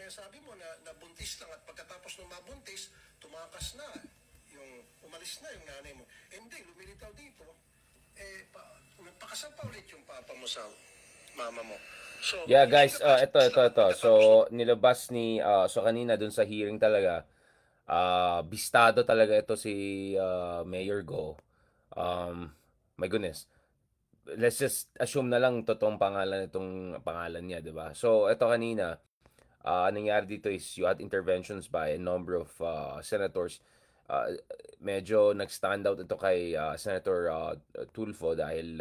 sinasabi mo na nabuntis lang at pagkatapos ng mabuntis, tumakas na. Umalis na yung nanay mo. Hindi, lumilitaw dito. Nagpakasal pa ulit yung papa mo sa mama mo. So, yeah guys, ito. So nilabas ni so kanina dun sa hearing talaga, bistado talaga ito si Mayor Go. My goodness. Let's just assume na lang totoong itong pangalan niya, 'di ba? So ito kanina, nangyari dito is you had interventions by a number of senators. Medyo nag-stand out ito kay Senator Tulfo dahil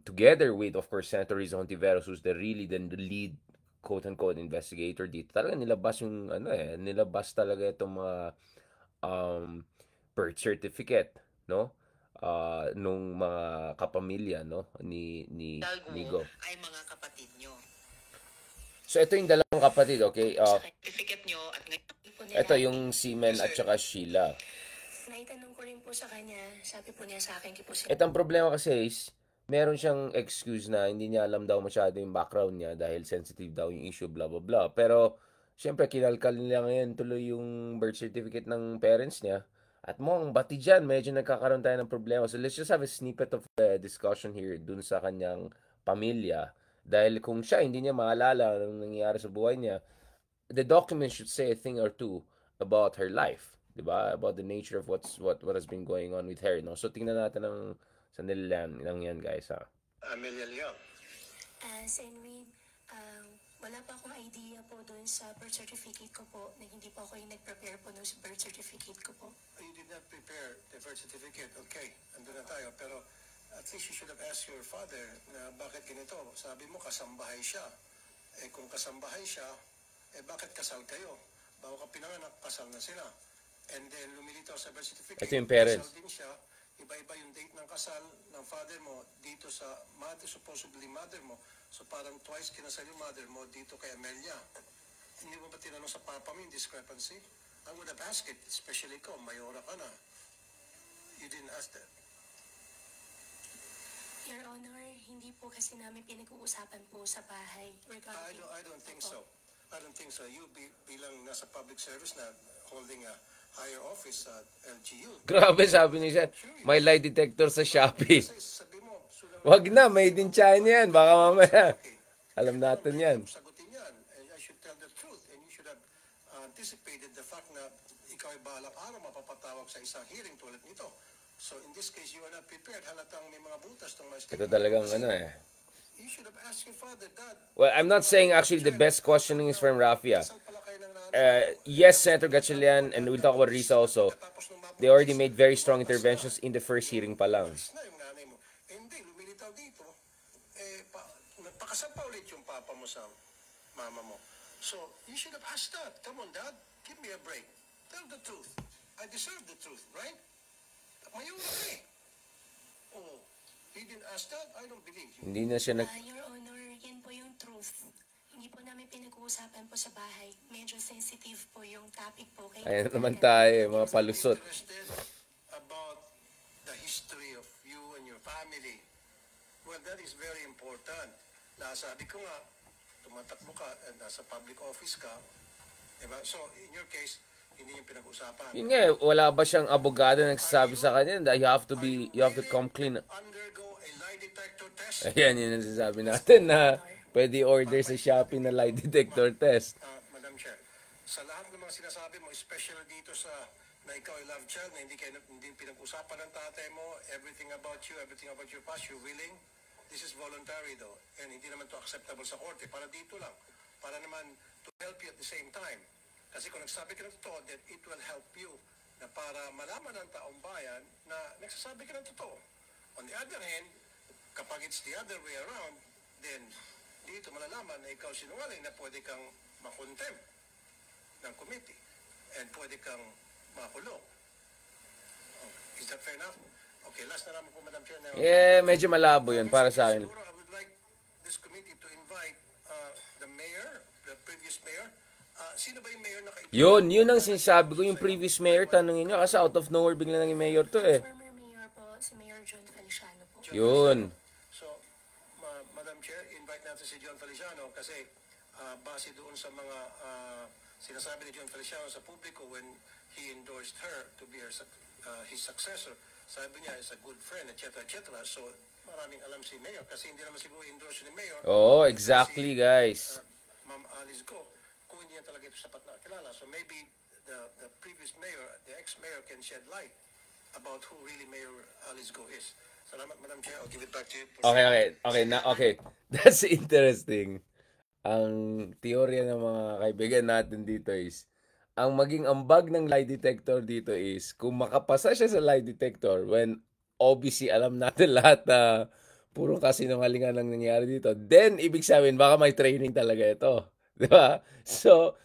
together with, of course, Senator Rizzo Hontiveros, who's the lead quote-unquote investigator dito. Talaga nilabas talaga itong mga birth certificate, no? Nung mga kapamilya, no? Ni Go. Ay mga kapatid nyo. So, ito yung dalawang kapatid, okay? Certificate nyo at ito yung si Mel at saka Sheila. Naitanong ko rin po sa kanya, sabi po niya sa akin, ito ang problema kasi is, meron siyang excuse na hindi niya alam daw masyado yung background niya dahil sensitive daw yung issue, blah, blah, blah. Pero, syempre, kinalkal nila ngayon tuloy yung birth certificate ng parents niya. At mong bati dyan, medyo nagkakaroon tayo ng problema. So, let's just have a snippet of the discussion here dun sa kanyang pamilya. Dahil kung siya hindi niya maalala ang nangyayari sa buhay niya, the document should say a thing or two about her life, diba? About the nature of what has been going on with her, no? So tingnan natin ng sandali lang yan, guys, ha. Amelia Leon. Senwin, wala pa akong idea po doon sa birth certificate ko po, na hindi po ako yung nag-prepare po ng birth certificate ko po. You did not prepare the birth certificate, okay, andun na tayo, pero at least you should have asked your father na bakit ganito. Sabi mo kasambahay siya. Kung kasambahay siya, bakit kasal kayo? Bago ka pinanganak, kasal na sila. And then, lumilitaw sa birth certificate. Ito yung parents. Kasal din siya. Iba-iba yung date ng kasal ng father mo dito sa supposedly mother mo. So, parang twice kinasal yung mother mo dito kay Amelia. Hindi mo ba tinanong sa papa mo yung discrepancy? I would have asked it, especially ikaw, mayora ka na. You didn't ask that. Your Honor, hindi po kasi namin pinag-uusapan po sa bahay. I don't think so. I don't think so. You bilang nasa public service na holding a higher office at LGU. Grabe, sabi ni Sir, may lie detector sa Shopee. Wag na, made in China yan. Baka mamaya. Alam natin yan. Sagutin yan. And I should tell the truth. And you should have anticipated the fact na ikaw ay balang araw mapapatawag sa isang hearing tulad nito. So in this case, you are not prepared. Halatang may mga butas tong mga Ito talagang You should have asked your father, Dad. Well, I'm not saying actually the best questioning is from Rafia. Yes, Senator Gatchalian, and we'll talk about Risa also. They already made very strong interventions in the first hearing pa lang. Hindi, lumilitaw dito. Nagpakasal pa ulit yung papa mo sa mama mo. So, you should have asked that. Come on, Dad, give me a break. Tell the truth. I deserve the truth, right? Mayroon ka eh. Oh. He didn't ask that? I don't believe you. Hindi na siya Your Honor, yan po yung truth. Hindi po namin pinag-uusapan po sa bahay. Medyo sensitive po yung topic po. Ayan naman tayo, mga palusot. Interested about the history of you and your family. Well, that is very important. Nasabi ko nga, tumatakbo ka, nasa public office ka. Diba? So, in your case, hindi yung pinag-usapan. Yun nga, wala ba siyang abogado na nagsasabi sa kanya that you have to come clean? Undergo a lie detector test? Ayan, yun ang sasabi natin na pwede order sa Shopee na lie detector test. Madam Chair, sa lahat ng mga sinasabi mo, especially dito sa na ikaw ay love child, na hindi pinag-usapan ng tatay mo, everything about your past, you're willing, this is voluntary though, and hindi naman to acceptable sa korte, para dito lang, para naman to help you at the same time. Kasi kung nagsabi ka ng totoo, then it will help you na para malaman ng taong bayan na nagsasabi ka ng totoo. On the other hand, kapag it's the other way around, then dito malalaman na ikaw sinungaling na pwede kang makontem ng committee and pwede kang makulong. Oh, is that fair enough? Okay, last na naman po, Madam Chair. Medyo malabo yun para sa akin. I would like this committee to invite the mayor, the previous mayor. Sino ba yung mayor na kaibigan? Yun ang sinasabi ko, yung previous mayor, tanongin nyo, kasi out of nowhere bigla nang yung mayor to eh. Former mayor po, si Mayor John Feliciano po. Yun. So, Madam Chair, invite natin si John Feliciano kasi base doon sa mga sinasabi ni John Feliciano sa publiko when he endorsed her to be his successor. Sabi niya, is a good friend, etc. etc. So, maraming alam si Mayor kasi hindi naman siguro endorse ni Mayor. Oh, exactly, guys. Ma'am Alice Go, kung hindi niya talaga ito sapat na kilala. So maybe the previous mayor, the ex-mayor can shed light about who really Mayor Alice Go is. Salamat, Madam Chair. I'll give it back to you. Okay. That's interesting. Ang teorya ng mga kaibigan natin dito is, ang maging ambag ng lie detector dito is, kung makapasa siya sa lie detector, when obviously alam natin lahat na puro kasinungalingan ang nangyari dito, then ibig sabihin, baka may training talaga ito. Di ba? So,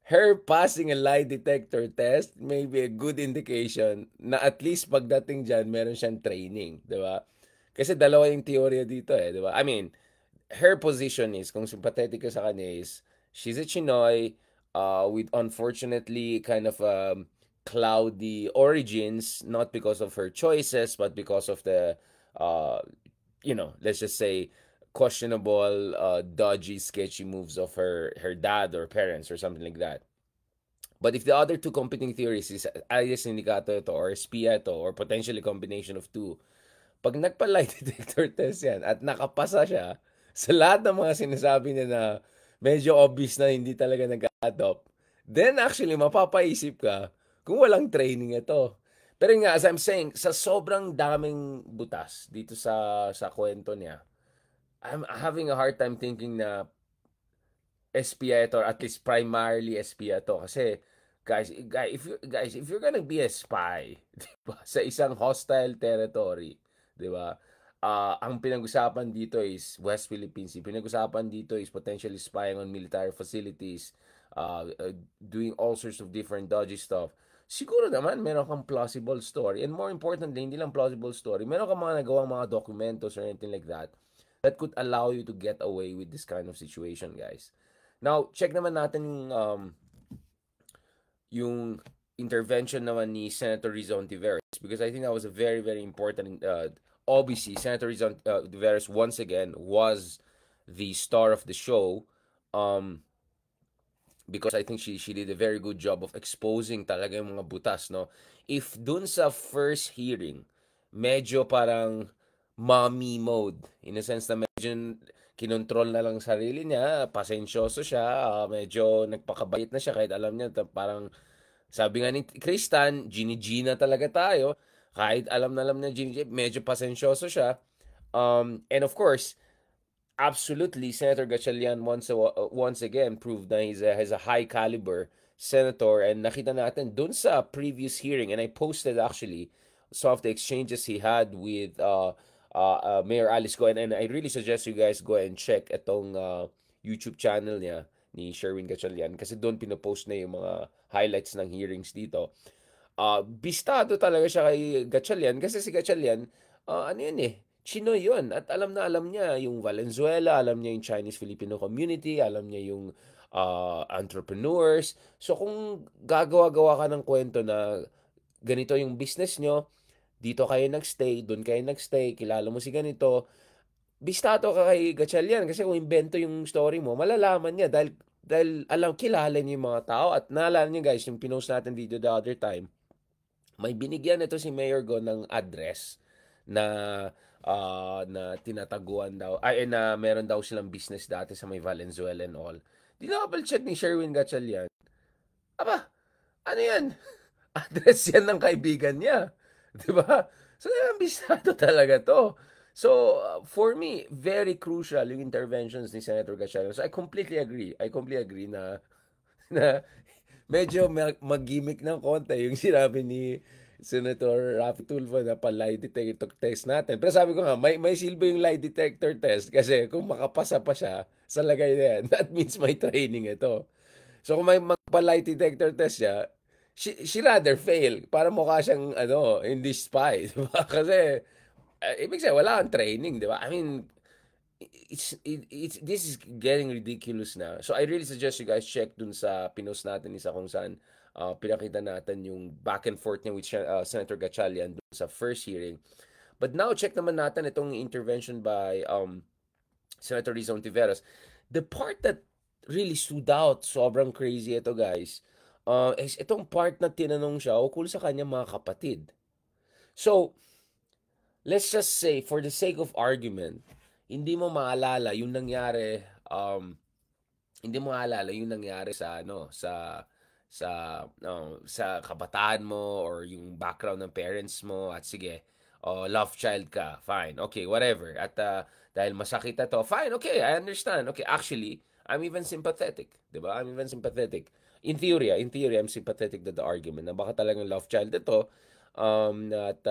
her passing a lie detector test may be a good indication na at least pagdating dyan, meron siyang training. Di ba? Kasi dalawa yung teorya dito di ba? I mean, her position is, kung sympathetic ka sa kanya is, she's a Chinoy with unfortunately kind of cloudy origins, not because of her choices, but because of the, let's just say, questionable, dodgy, sketchy moves of her dad or parents or something like that. But if the other two competing theories is alias sindicato ito or espia ito or potentially combination of two, pag nagpa-lie detector test yan at nakapasa siya sa lahat ng mga sinasabi niya na medyo obvious na hindi talaga nag-adopt, then actually mapapaisip ka kung walang training ito. Pero nga, as I'm saying, sa sobrang daming butas dito sa kwento niya, I'm having a hard time thinking na espia ito or at least primarily espia ito. Kasi, guys, if you're gonna be a spy, diba, sa isang hostile territory, di ba? Ang pinag-usapan dito is West Philippine Sea. Pinag-usapan dito is potentially spying on military facilities, doing all sorts of different dodgy stuff. Siguro naman, meron kang plausible story. And more importantly, hindi lang plausible story, meron kang mga nagawang mga documentos or anything like that could allow you to get away with this kind of situation, guys. Now, check naman natin yung intervention naman ni Senator Rizon Tiveros, because I think that was a very, very important. Obviously, Senator Rizon Tiveros once again was the star of the show, because I think she did a very good job of exposing talaga yung mga butas, no? If dun sa first hearing, medyo parang mommy mode, in a sense na medyo kinontrol na lang sarili niya, pasensyoso siya, medyo nagpakabait na siya kahit alam niya parang sabi nga ni Kristan, Gina talaga tayo, kahit alam niya Gini, medyo pasensyoso siya. And of course, absolutely, Senator Gatchalian once again proved that he's a high caliber senator, and nakita natin dun sa previous hearing, and I posted actually some of the exchanges he had with Mayor Alice Go, and I really suggest you guys go and check itong YouTube channel niya ni Sherwin Gatchalian, kasi doon pinopost na yung mga highlights ng hearings dito. Bistado talaga siya kay Gatchalian, kasi si Gatchalian, Chino yun. At alam niya yung Valenzuela, alam niya yung Chinese-Filipino community, alam niya yung entrepreneurs. So kung gagawa-gawa ka ng kwento na ganito yung business nyo, dito kayo nagstay, doon kayo nagstay, kilala mo si ganito, bistado ka kay Gatchalian, kasi kung invento yung story mo, malalaman niya dahil kilala niya yung mga tao. At naalala niyo guys, yung pinost natin video the other time, may binigyan ito si Mayor Go ng address na tinataguan daw, na meron daw silang business dati sa may Valenzuela and all. Dinouble check ni Sherwin Gatchalian. Aba, ano yan? Address yan ng kaibigan niya. Diba? So, bisado talaga to. So, for me, very crucial yung interventions ni Senator Gatchalian. So, I completely agree na medyo mag-gimmick ng konti yung sinabi ni Senator Raffy Tulfo na pa-lie detector test natin. Pero sabi ko nga, may silbi yung lie detector test, kasi kung makapasa pa siya sa lagay na yan, that means may training ito. So kung may magpa-lie detector test siya, she rather fail para mukha siyang hindi spy, diba? Kasi ibig sabihin wala kang training, diba? I mean, this is getting ridiculous na. So I really suggest you guys check dun sa pinost natin isa kung saan pinakita natin yung back and forth niya with Senator Gatchalian dun sa first hearing. But now check naman natin itong intervention by Senator Rizon Tiveros. The part that really stood out. Sobrang crazy ito, guys. Is itong part na tinanong siya ukol sa kanyang mga kapatid. So, let's just say, for the sake of argument, hindi mo maalala yung nangyari, hindi mo maalala yung nangyari sa, ano, sa kabataan mo or yung background ng parents mo at sige, love child ka, fine, okay, whatever. At dahil masakit na to, fine, okay, I understand. Okay, actually, I'm even sympathetic, 'di ba? I'm even sympathetic. In theory, I'm sympathetic to the argument na baka talagang love child ito. At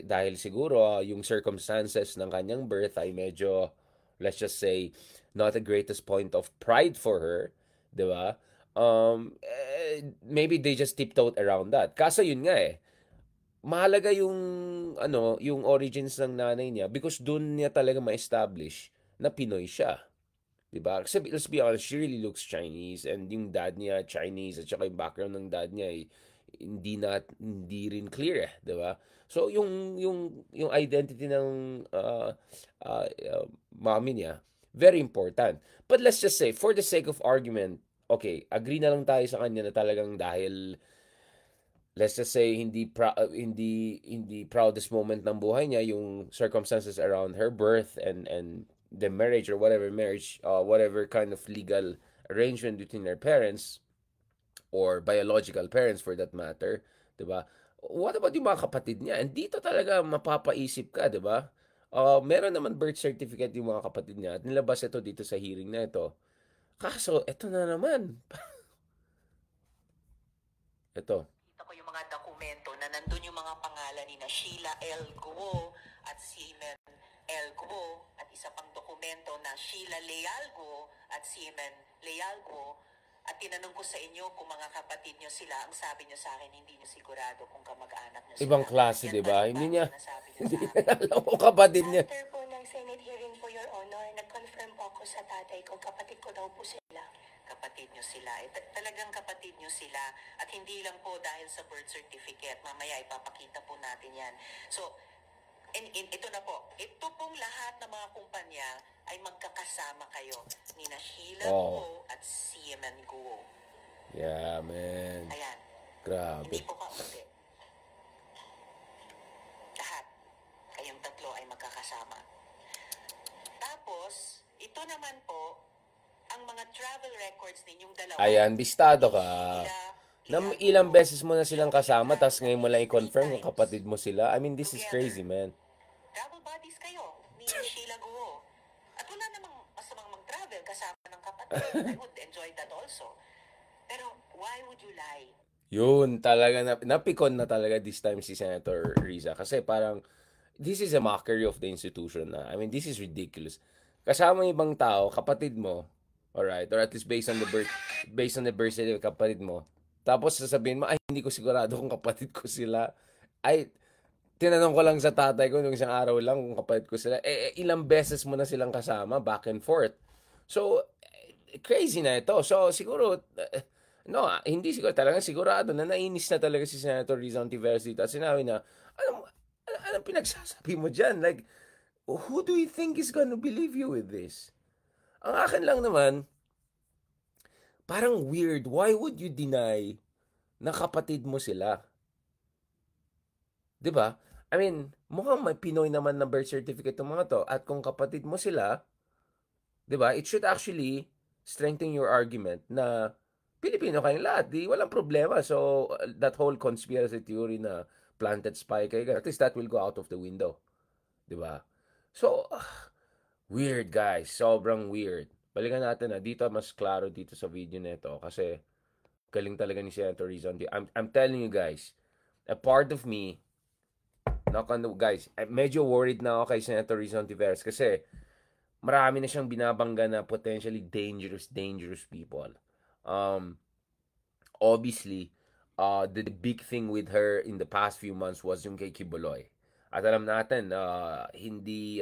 dahil siguro yung circumstances ng kanyang birth ay medyo, let's just say, not the greatest point of pride for her, 'di ba? Maybe they just tiptoed around that. Kaso yun nga mahalaga yung ano, yung origins ng nanay niya because doon niya talaga ma-establish na Pinoy siya. 'Di ba? Kasi let's be honest, she really looks Chinese and yung dad niya Chinese at saka yung background ng dad niya ay hindi rin clear 'di ba? So yung identity ng mommy niya very important. But let's just say for the sake of argument, okay, agree na lang tayo sa kanya na talagang dahil let's just say hindi proudest moment ng buhay niya yung circumstances around her birth and the marriage or whatever kind of legal arrangement between their parents or biological parents for that matter, 'di ba? What about yung mga kapatid niya? And dito talaga mapapaisip ka, 'di ba? Meron naman birth certificate yung mga kapatid niya at nilabas ito dito sa hearing na ito. Kaso, ito na naman. Ito. Kita ko yung mga dokumento na nandun yung mga pangalan ni na Sheila L. Guo at Seaman L. Guo at isa pang dokumento na Sheila Leal Guo at Seaman Leal Guo. At tinanong ko sa inyo kung mga kapatid nyo sila, ang sabi nyo sa akin, hindi nyo sigurado kung kamag-anak nyo sila. Ibang klase, Yan 'di ba? ba Hindi ang niya sinasabi nyo hindi sa niya akin? alam kung kapatid niya. After po ng Senate hearing po, Your Honor, nag-confirm po ako sa tatay ko, kapatid ko daw po sila. Kapatid nyo sila. Talagang kapatid nyo sila. At hindi lang po dahil sa birth certificate. Mamaya ipapakita po natin yan. So, ito na po. Ito pong lahat ng mga kumpanya ay magkakasama kayo. Ni na Sheila Guo at Seaman Guo. Yeah, man. Ayan. Grabe. Hindi po kaunti. Lahat. Kayong tatlo ay magkakasama. Tapos, ito naman po, ang mga travel records ninyong dalawa. Ayan, bistado ka. Ilang beses mo na silang kasama, tapos ngayon mo lang i-confirm kung kapatid mo sila. I mean, this is crazy, man. Travel buddies kayo ni Sheila Guo. At wala namang masamang mag-travel kasama ng kapatid. I would enjoy that also. Pero why would you lie? Yun, talaga, napikon na talaga this time si Senator Riza. Kasi parang, this is a mockery of the institution na. I mean, this is ridiculous. Kasama yung ibang tao, kapatid mo, alright, or at least based on the birth certificate, kapatid mo. Tapos sasabihin mo, ay, hindi ko sigurado kung kapatid ko sila. Ay, tinanong ko lang sa tatay ko nung isang araw lang kung kapatid ko sila. Ilang beses mo na silang kasama, back and forth. So, crazy na ito. So, siguro, no, hindi siguro, talagang sigurado na nainis na talaga si Senator Riza Ontiveros dito. At sinabi na, anong pinagsasabi mo dyan? Like, who do you think is gonna believe you with this? Ang akin lang naman, parang weird. Why would you deny na kapatid mo sila? 'Di ba? I mean, mukhang may Pinoy naman na birth certificate ng mga to. At kung kapatid mo sila, 'di ba? It should actually strengthen your argument na Pilipino kayong lahat. Di walang problema. So, that whole conspiracy theory na planted spy kayo, at least that will go out of the window. 'Di ba? So, weird, guys. Sobrang weird. Balikan natin dito mas klaro dito sa video nito kasi galing talaga ni Senator Rizon. I'm telling you guys, a part of me, guys, medyo worried na ako kay Senator Rizon Tiveros kasi marami na siyang binabangga na potentially dangerous people. Obviously, the big thing with her in the past few months was yung kay Kibuloy. At alam natin, hindi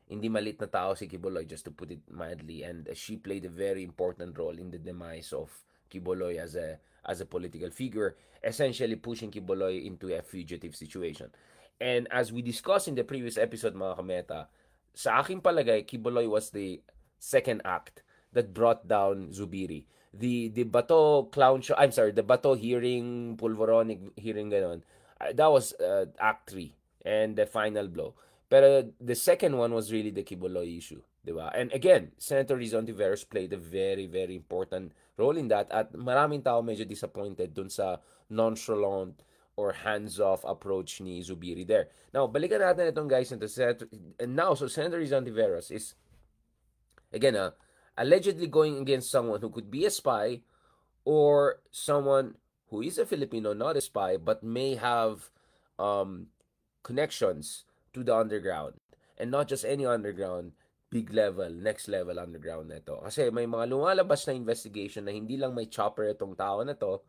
malit na tao si Kibuloy, just to put it mildly, and she played a very important role in the demise of Kibuloy as a political figure, essentially pushing Kibuloy into a fugitive situation. And as we discussed in the previous episode, mga kameta, sa aking palagay, Kibuloy was the second act that brought down Zubiri. The Bato clown show, I'm sorry, the Bato hearing, Pulveronic hearing ganon, that was Act 3 and the final blow. Pero the second one was really the Kibuloy issue, di ba? And again, Senator Rizon Tiveros played a very, very important role in that at maraming tao medyo disappointed dun sa nonchalant or hands-off approach ni Zubiri there. Now, balikan natin itong guys into Senator, and now, so Senator Rizon Tiveros is, again, allegedly going against someone who could be a spy or someone who is a Filipino, not a spy, but may have connections to the underground. And not just any underground, big level, next level underground na ito. Kasi may mga lumalabas na investigation na hindi lang may chopper itong tao na to,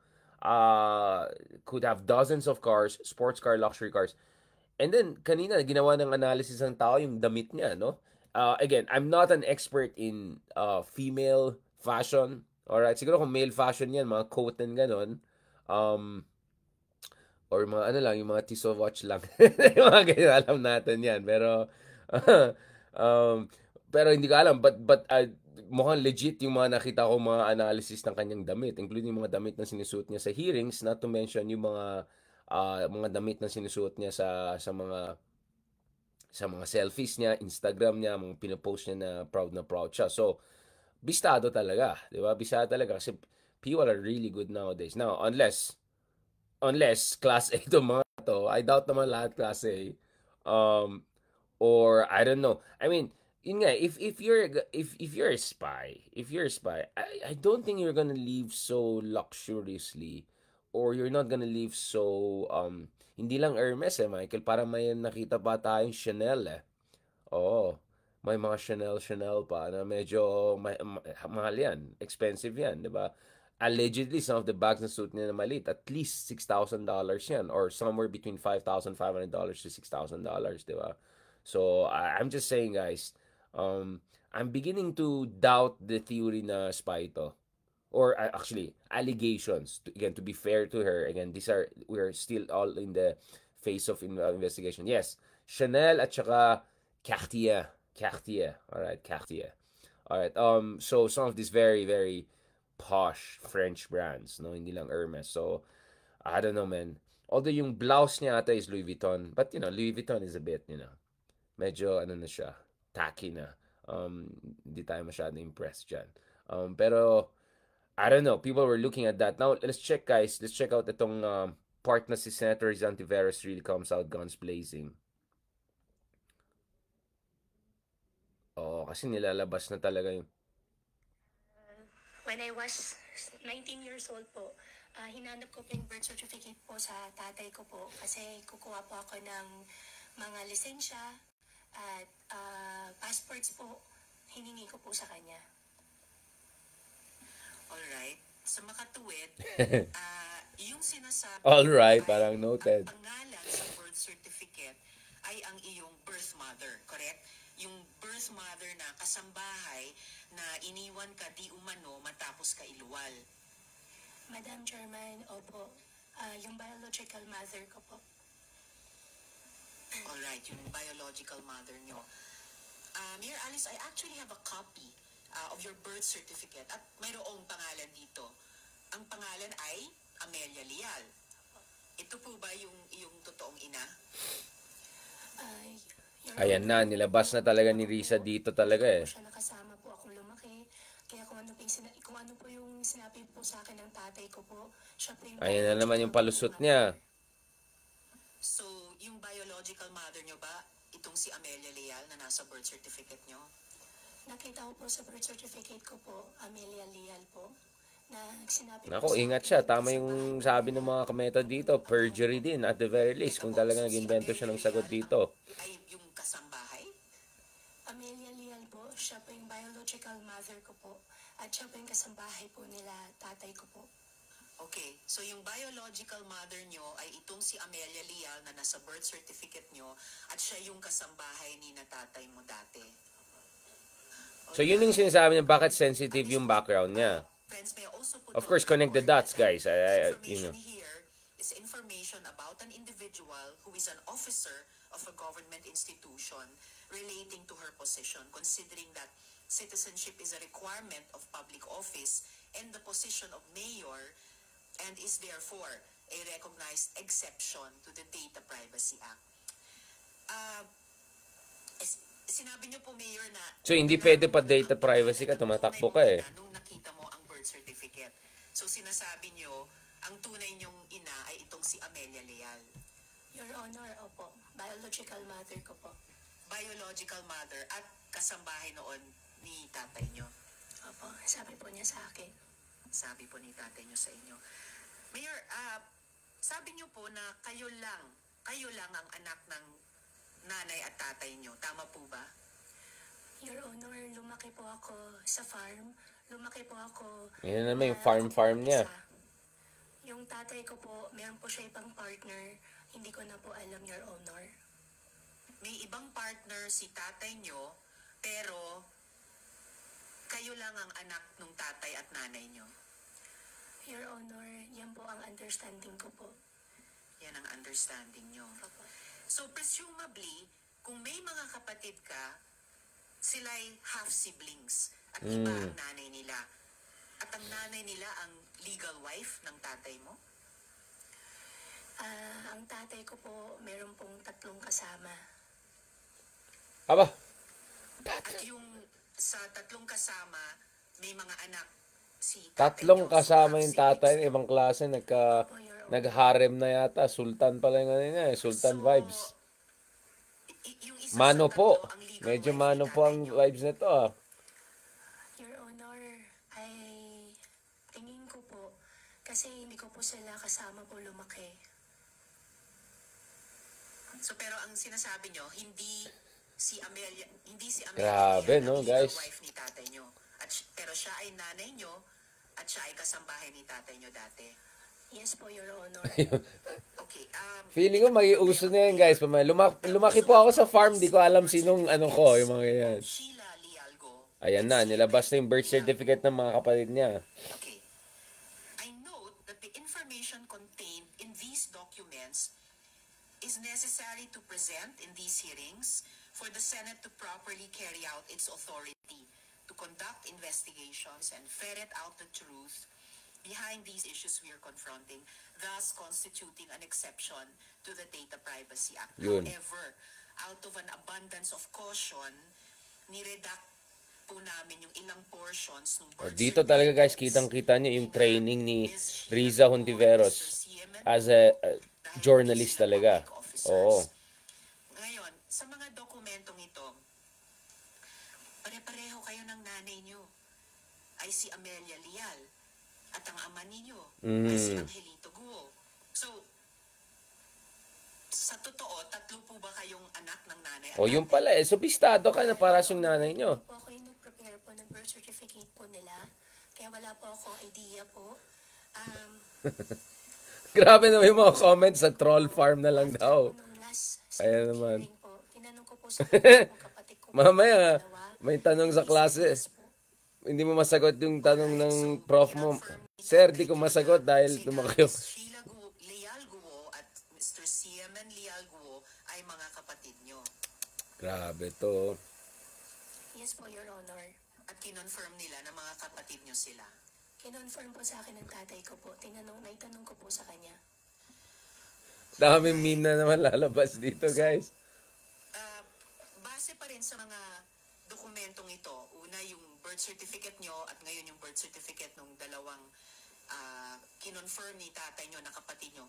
could have dozens of cars, sports car, luxury cars. And then, kanina, ginawa ng analysis ng tao yung damit niya, no? Again, I'm not an expert in female fashion. Alright, siguro kung male fashion yan, mga coat and ganon. Or mga ano lang, yung mga Tissot watch lang. Yung mga ganyan, alam natin yan. Pero, pero hindi ko alam. But mukhang legit yung mga nakita ko mga analysis ng kanyang damit. Including mga damit na sinusuot niya sa hearings. Not to mention yung mga damit na sinusuot niya sa mga selfies niya, Instagram niya, mga pinopost niya na proud siya. So, bistado talaga. Di ba? Bistado talaga. Kasi people are really good nowadays. Now, unless class A to mga to, I doubt naman lahat class A. Or I don't know. I mean, yun nga, if you're a spy, I don't think you're gonna live so luxuriously, or you're not gonna live so hindi lang Hermes Michael, parang may nakita pa tayong Chanel Oo. May mga Chanel pa na medyo mahal yan, expensive yan, 'di ba? Allegedly, some of the bags na suit niya na maliit, at least $6,000 yan, or somewhere between $5,500 to $6,000, di ba? So, I'm just saying, guys, I'm beginning to doubt the theory na spy ito. Or actually, allegations. Again, to be fair to her, again, we're still all in the phase of investigation. Yes, Chanel at saka Cartier. Alright, Cartier. Alright, so some of these very, very posh French brands, no? Hindi lang Hermes. So, I don't know, man. Although yung blouse niya ata is Louis Vuitton. But, Louis Vuitton is a bit, medyo, na siya, tacky na. Hindi tayo masyado impressed dyan. Pero, I don't know. People were looking at that. Now, let's check, guys. Let's check out itong part na si Senator Rizon Tiveros really comes out guns blazing. Kasi nilalabas na talaga yung When I was 19 years old po, hinanap ko po yung birth certificate po sa tatay ko po kasi kukuha po ako ng mga lisensya at passports po, hiningi ko po sa kanya. Alright. Sa makatuwid, yung sinasabi Alright, parang noted. ang pangalan sa birth certificate ay ang iyong birth mother, correct? Yung birth mother na kasambahay na iniwan ka di umano matapos ka iluwal. Madam Chairman, opo, yung biological mother ko po. Alright, yung biological mother nyo. Mayor Alice, I actually have a copy of your birth certificate at mayroong pangalan dito. Ang pangalan ay Amelia Leal. Ito po ba yung iyong totoong ina? Ayan na, nilabas na talaga ni Risa dito talaga Siya nakasama po akong lumaki. Kaya kung ano po yung sinabi po sa akin ng tatay ko po, siya po yung... Ayan na naman yung palusot niya. So, yung biological mother nyo ba, itong si Amelia Leal na nasa birth certificate nyo? Nakita ko po sa birth certificate ko po, Amelia Leal po, na sinabi Nako, ingat siya. Tama yung sabi ng mga kameta dito. Perjury din at the very least kung talaga nag-invento siya ng sagot dito. Ay yung kasambahay? Amelia Leal po, siya po yung biological mother ko po, at siya po yung kasambahay po nila, tatay ko po. Okay, so yung biological mother nyo ay itong si Amelia Leal na nasa birth certificate nyo at siya yung kasambahay ni na tatay mo dati. So yun yung sinasabi niya bakit sensitive yung background niya. Friends, may I also put Of course, connect the dots, guys. information here is information about an individual who is an officer of a government institution relating to her position, considering that citizenship is a requirement of public office and the position of mayor and is therefore a recognized exception to the Data Privacy Act. Sinabi niyo po, Mayor, na So, hindi pwede pa data privacy ka, tumatakbo ka eh. nung nakita mo ang birth certificate. So sinasabi niyo, ang tunay niyong ina ay itong si Amelia Leal. Your Honor, opo. Biological mother ko po. Biological mother at kasambahay noon ni tatay niyo. Opo, sabi po niya sa akin. Sabi po ni tatay niyo sa inyo. Mayor, sabi niyo po na kayo lang ang anak ng nanay at tatay niyo. Tama po ba? Your Honor, lumaki po ako sa farm. Lumaki po ako... Yan naman yung ako po farm niya. isa. Yung tatay ko po, meron po siya ibang partner. Hindi ko na po alam, Your Honor. May ibang partner si tatay niyo, pero kayo lang ang anak ng tatay at nanay niyo. Your Honor, yan po ang understanding ko po. Yan ang understanding niyo. Opo. So presumably, kung may mga kapatid ka, sila'y half-siblings at iba ang nanay nila. At ang nanay nila ang legal wife ng tatay mo? Ang tatay ko po, meron pong 3 kasama. Aba, At yung sa 3 kasama, may mga anak. Si 3 tatay niyo, so kasama yung half-siblings tatay, na. ibang klase, nag-harem na yata, sultan pala yung ano niya, sultan So, vibes. Yung isa Mano sa po, tatlo, ang legal medyo wife ni mano po tatay ang niyo. vibes nito ah. Your Honor, ay tingin ko po, kasi hindi ko po sila kasama po lumaki. So pero ang sinasabi nyo, hindi si Amelia Grabe, Leal no, ang legal guys? wife ni tatay nyo. Pero siya ay nanay nyo at siya ay kasambahay ni tatay nyo dati. Yes po, Your Honor. Okay, Feeling ko mag-iuso na yan guys. Lumaki po ako sa farm, di ko alam sinong ano ko, yung mga yan. Sheila Lialgo. Ayan na, nilabas na yung birth certificate ng mga kapatid niya. Okay. I note that the information contained in these documents is necessary to present in these hearings for the Senate to properly carry out its authority to conduct investigations and ferret out the truth behind these issues we are confronting, thus constituting an exception to the Data Privacy Act. Yun. However, out of an abundance of caution, niredact po namin yung ilang portions ng birth Dito talaga guys, kitang-kita niyo yung training ni Riza Hontiveros as a journalist talaga. Oo. Ngayon, sa mga dokumentong ito, pare-pareho kayo ng nanay nyo ay si Amelia Leal at ang ama ninyo ay si Angelito Guo. So, sa totoo, 3 po ba kayong anak ng nanay at O yun pala eh, so bistado ka na para yung nanay niyo. Po ako yung nag-prepare po ng birth certificate po nila. Kaya wala po akong idea po. Grabe naman yung mga comments sa troll farm na lang daw. Nung last Ayan Senate naman. hearing po, tinanong ko po sa kanya kung kapatid ko po Mamaya, dalawa. may tanong sa klase. Yes po. Hindi mo masagot yung tanong ng prof mo. Sir, di ko masagot dahil lumaki ako. Sheila Leal Guo at Mr. Siemen Leal Guo ay mga kapatid nyo. Grabe to. Yes po, Your Honor. At kinonfirm nila na mga kapatid nyo sila. Kinonfirm po sa akin ng tatay ko po. Naitanong ko po sa kanya. Daming meme na naman lalabas dito guys. Base pa rin sa mga dokumentong ito, una yung birth certificate nyo at ngayon yung birth certificate ng dalawang kinonfirm ni tatay nyo na kapatid nyo.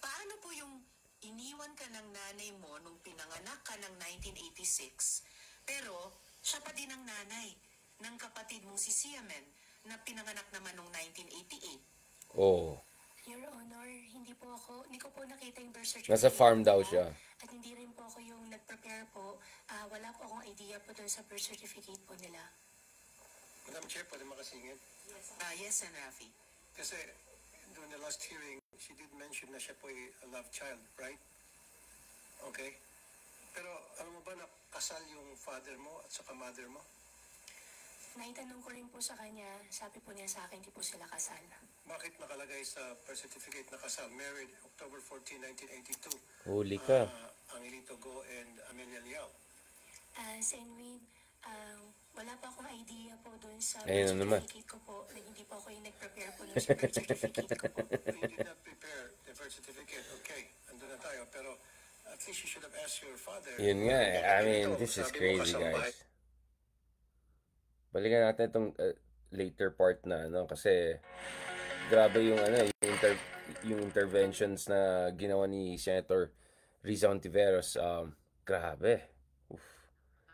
Paano po yung iniwan ka ng nanay mo nung pinanganak ka ng 1986, pero siya pa din ang nanay ng kapatid mong si Siamen na pinanganak naman nung 1988? Oh. Your Honor, hindi ko po nakita yung birth certificate. Nasa farm daw nila. siya. At hindi rin po ako yung nag-prepare po. Wala po akong idea po dun sa birth certificate po nila. Madam Chair, pwede makasingit? Yes, Sen. Rafi. Kasi during the last hearing, she did mention na siya po ay a love child, right? Okay? Pero alam mo ba na kasal yung father mo at saka mother mo? Naitanong ko rin po sa kanya, sabi po niya sa akin, hindi po sila kasal. Bakit nakalagay sa birth certificate na kasal? Married October 14, 1982. Huli ka. Angelito Go and Amelia Liao. Senwin, Wala pa akong idea po doon sa Ayun na birth naman. certificate ko po. Na hindi po ako yung nag-prepare po doon sa birth certificate ko po. You did not prepare the birth certificate. Okay, andun na tayo. Pero at least you should have asked your father. Yun nga eh. I mean, Ito, this is sabi mo crazy, kasambahay. guys. Balikan natin itong later part na, no? Kasi, grabe yung, yung interventions na ginawa ni Senator Risa Hontiveros. Grabe. Oof.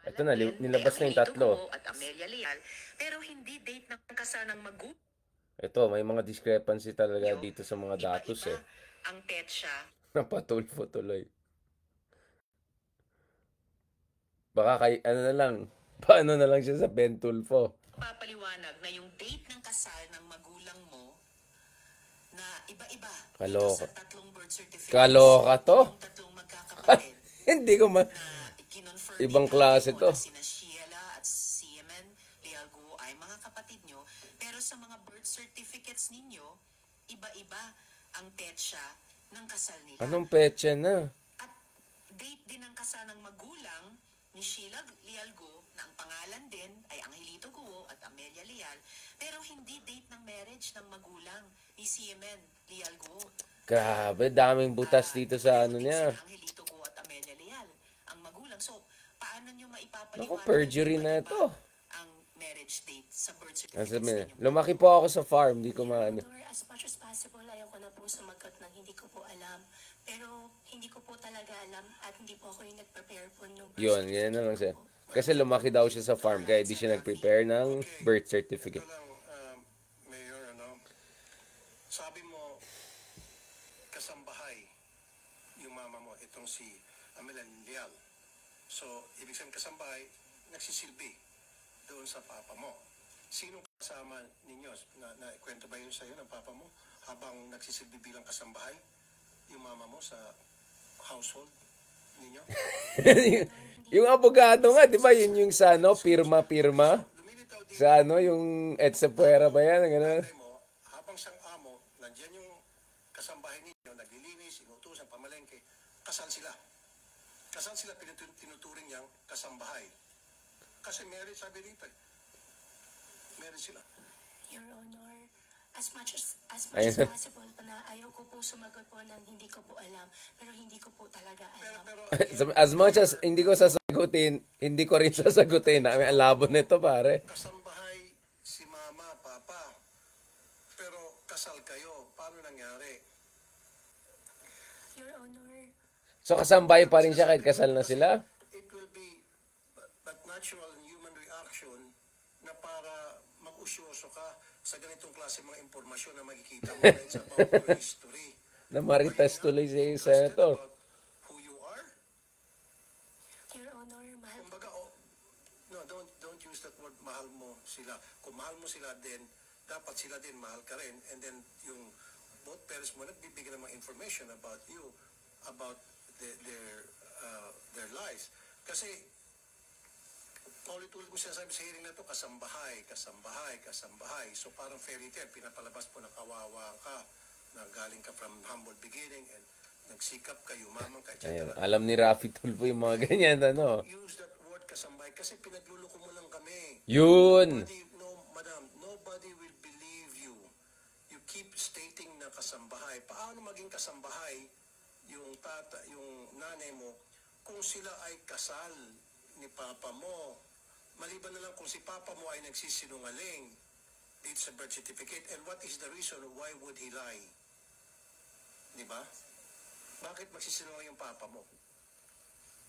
Ito na, nilabas na yung tatlo. At Amelia Leal, pero hindi date ng kasal ng magulang. Ito, may mga discrepancy talaga dito sa mga datos eh. Ang petsa. Napatulfo tuloy. Baka ano na lang, paano na lang siya sa Ben Tulfo. Papaliwanag na yung date ng kasal ng magulang mo na iba-iba. Kaloka. Sa tatlong birth certificates. Kaloka to. Yung tatlong magkakapatid. Hindi ko na kinonfirm Ibang ni klase Tatay mo to. na sina Sheila at Siemen Lealgo ay mga kapatid nyo, pero sa mga birth certificates ninyo, iba-iba ang petsa ng kasal nila. Anong petsa na? At date din ng kasal ng magulang ni Sheila Lealgo na ang pangalan din ay Angelito Guo at Amelia Leal, pero hindi date ng marriage ng magulang ni Siemen Lealgo. Grabe, daming butas dito sa ano niya. Angelito Guo at Amelia Leal ang magulang. So, paano nyo maipapaliwanag? Naku, perjury na ito. Ang marriage date sa birth Ang certificates sabi, ninyo. lumaki po ako sa farm, di ko maano. Honor, as much as possible, ayaw ko na po sumagot ng hindi ko po alam. Pero hindi ko po talaga alam at hindi po ako yung nag-prepare po nung birth Yun, yan na lang siya. certificate ko po. Kasi lumaki daw siya sa farm, kaya di siya nag-prepare ng birth certificate. Ito lang, Mayor, sabi mo, kasambahay yung mama mo, itong si Amelia Leal. So, ibig sabihin kasambahay, nagsisilbi doon sa papa mo. Sinong kasama ninyo? Na kwento ba yun sa'yo ng papa mo? Habang nagsisilbi bilang kasambahay, yung mama mo sa household ninyo? Yung abogado nga, di ba? Yun yung sa ano, pirma-pirma. Lumilitaw din Sa ano, yung Etsa Puera ba yan? Gano'n. mo, habang siyang amo, nandiyan yung kasambahay ninyo, naglilinis, inutusan, pamalengke, kasal sila. Kasal sila, tinuturing niyang kasambahay. Kasi marriage, sabi dito eh. Marriage sila. Your Honor, as much as Ayun. possible po na ayaw ko po sumagot po ng hindi ko po alam. Pero hindi ko po talaga alam. Pero As much as hindi ko sasagutin, hindi ko rin sasagutin. May alabo nito, pare. kasambahay si mama, papa. Pero kasal kayo. Paano nangyari? Your Honor, So, kasambay pa rin siya kahit kasal na sila? It will be but natural and human reaction na para mag-usyoso ka sa ganitong klase mga impormasyon na makikita mo dahil sa about your history. Na marites tuloy si Senator. About who you are? Your Honor, mahal ko. Kumbaga, no, don't use that word, mahal mo sila. Kung mahal mo sila din, dapat sila din mahal ka rin. And then, yung both parents mo nagbibigay ng mga information about you, about their lives. Kasi, paulit-ulit mo sinasabi sa hearing na ito, kasambahay, kasambahay, kasambahay. So, parang fairy tale, pinapalabas po na kawawa ka, na galing ka from humble beginning, and nagsikap ka, yumamang ka, Ayun, etc. alam ni Rafi Tulfo yung mga ganyan, ano? Use that word kasambahay kasi pinagluloko mo lang kami. Yun! Madam, nobody will believe you. You keep stating na kasambahay. Paano maging kasambahay yung nanay mo kung sila ay kasal ni papa mo? Maliban na lang kung si papa mo ay nagsisinungaling dito sa birth certificate. And what is the reason why would he lie? Di ba? Bakit magsisinungaling yung papa mo?